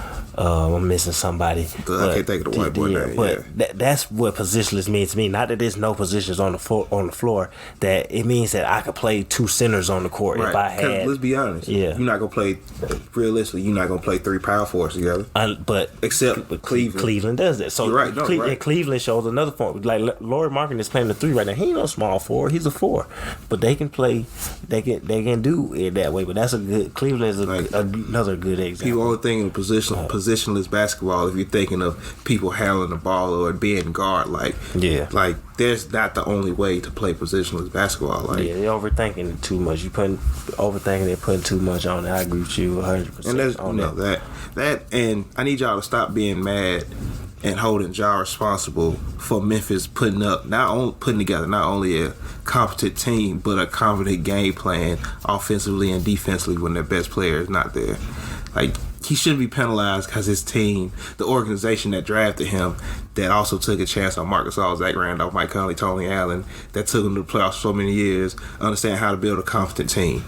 missing somebody. I can't think of the white boy name. But that's what positionless means to me. Not that there's no positions on the floor. That it means that I could play 2 centers on the court if I had. Let's be honest. Yeah. You're not gonna play. Realistically, you're not gonna play 3 power forwards together. But Cleveland. Cleveland does that. So right. And Cleveland shows another point. Like Lauri Markkanen is playing the 3 right now. He ain't no small forward. He's a 4. But they can play. They can do it that way. But that's a good. Cleveland is another good example. People always thinking positionless basketball if you're thinking of people handling the ball or being guard. Like there's not the only way to play positionless basketball. Like, they're overthinking it too much. Overthinking it, putting too much on it. I agree with you 100%. And that's on that. And I need y'all to stop being mad and holding Ja responsible for Memphis putting together not only a competent team but a competent game plan offensively and defensively when their best player is not there. Like, he shouldn't be penalized because his team, the organization that drafted him, that also took a chance on Marc Gasol, Zach Randolph, Mike Conley, Tony Allen, that took him to the playoffs for so many years, understand how to build a competent team.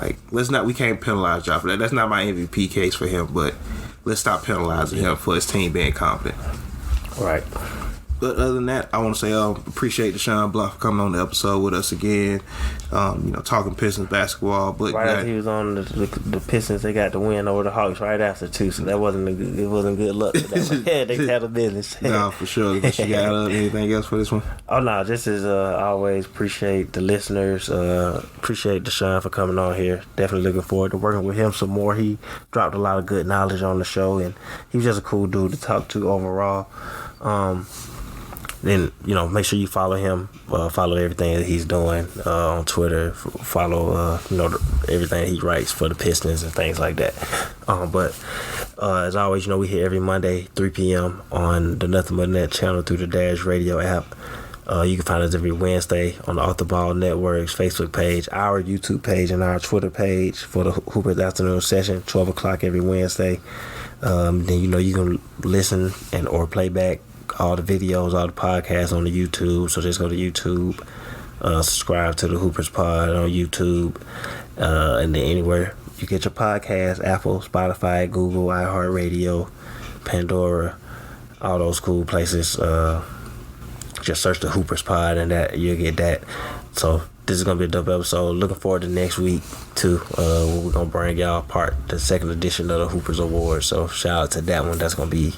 Like, we can't penalize Ja for that. That's not my MVP case for him, but let's stop penalizing him for his team being competent. Right. But other than that, I want to say appreciate Dashon Blount for coming on the episode with us again. Talking Pistons basketball. But right after he was on the Pistons, they got the win over the Hawks right after too. So that wasn't good luck. They had a business. No, for sure. But you got anything else for this one? Oh no, just as always, appreciate the listeners. Appreciate Dashon for coming on here. Definitely looking forward to working with him some more. He dropped a lot of good knowledge on the show, and he was just a cool dude to talk to overall. then make sure you follow him, follow everything that he's doing on Twitter, follow everything he writes for the Pistons and things like that. But as always, we hit every Monday 3 p.m. on the Nothing But Net channel through the Dash Radio app. You can find us every Wednesday on the Off the Ball Network's Facebook page, our YouTube page, and our Twitter page for the Hoopers Afternoon Session, 12 o'clock every Wednesday. Then you can listen and or play back all the videos, all the podcasts on the YouTube. So just go to YouTube, subscribe to the Hoopers Pod on YouTube, and then anywhere you get your podcast, Apple, Spotify, Google, iHeartRadio, Pandora, all those cool places. Just search the Hoopers Pod and that you'll get that. So this is gonna be a dope episode. Looking forward to next week too. We're gonna bring y'all the second edition of the Hoopers Awards. So shout out to that one. That's gonna be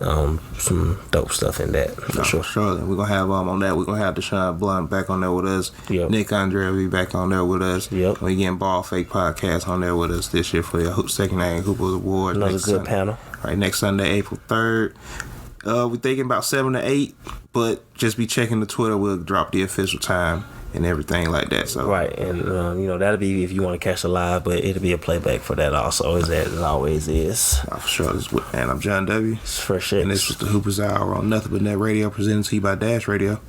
some dope stuff in that for sure. Surely. We're gonna have on that. We're gonna have Dashon Blount back on there with us. Yep. Nick Andre will be back on there with us. Yep. We getting Ball Fake Podcast on there with us this year for your second annual Hoopers Award. Another good panel. Right, next Sunday, April 3rd. We're thinking about 7 to 8, but just be checking the Twitter. We'll drop the official time and everything like that. So right, and that'll be if you want to catch the live, but it'll be a playback for that also, as it always is. For sure. And I'm John W. For sure. And this was the Hoopers Hour on Nothing But Net Radio, presented to you by Dash Radio.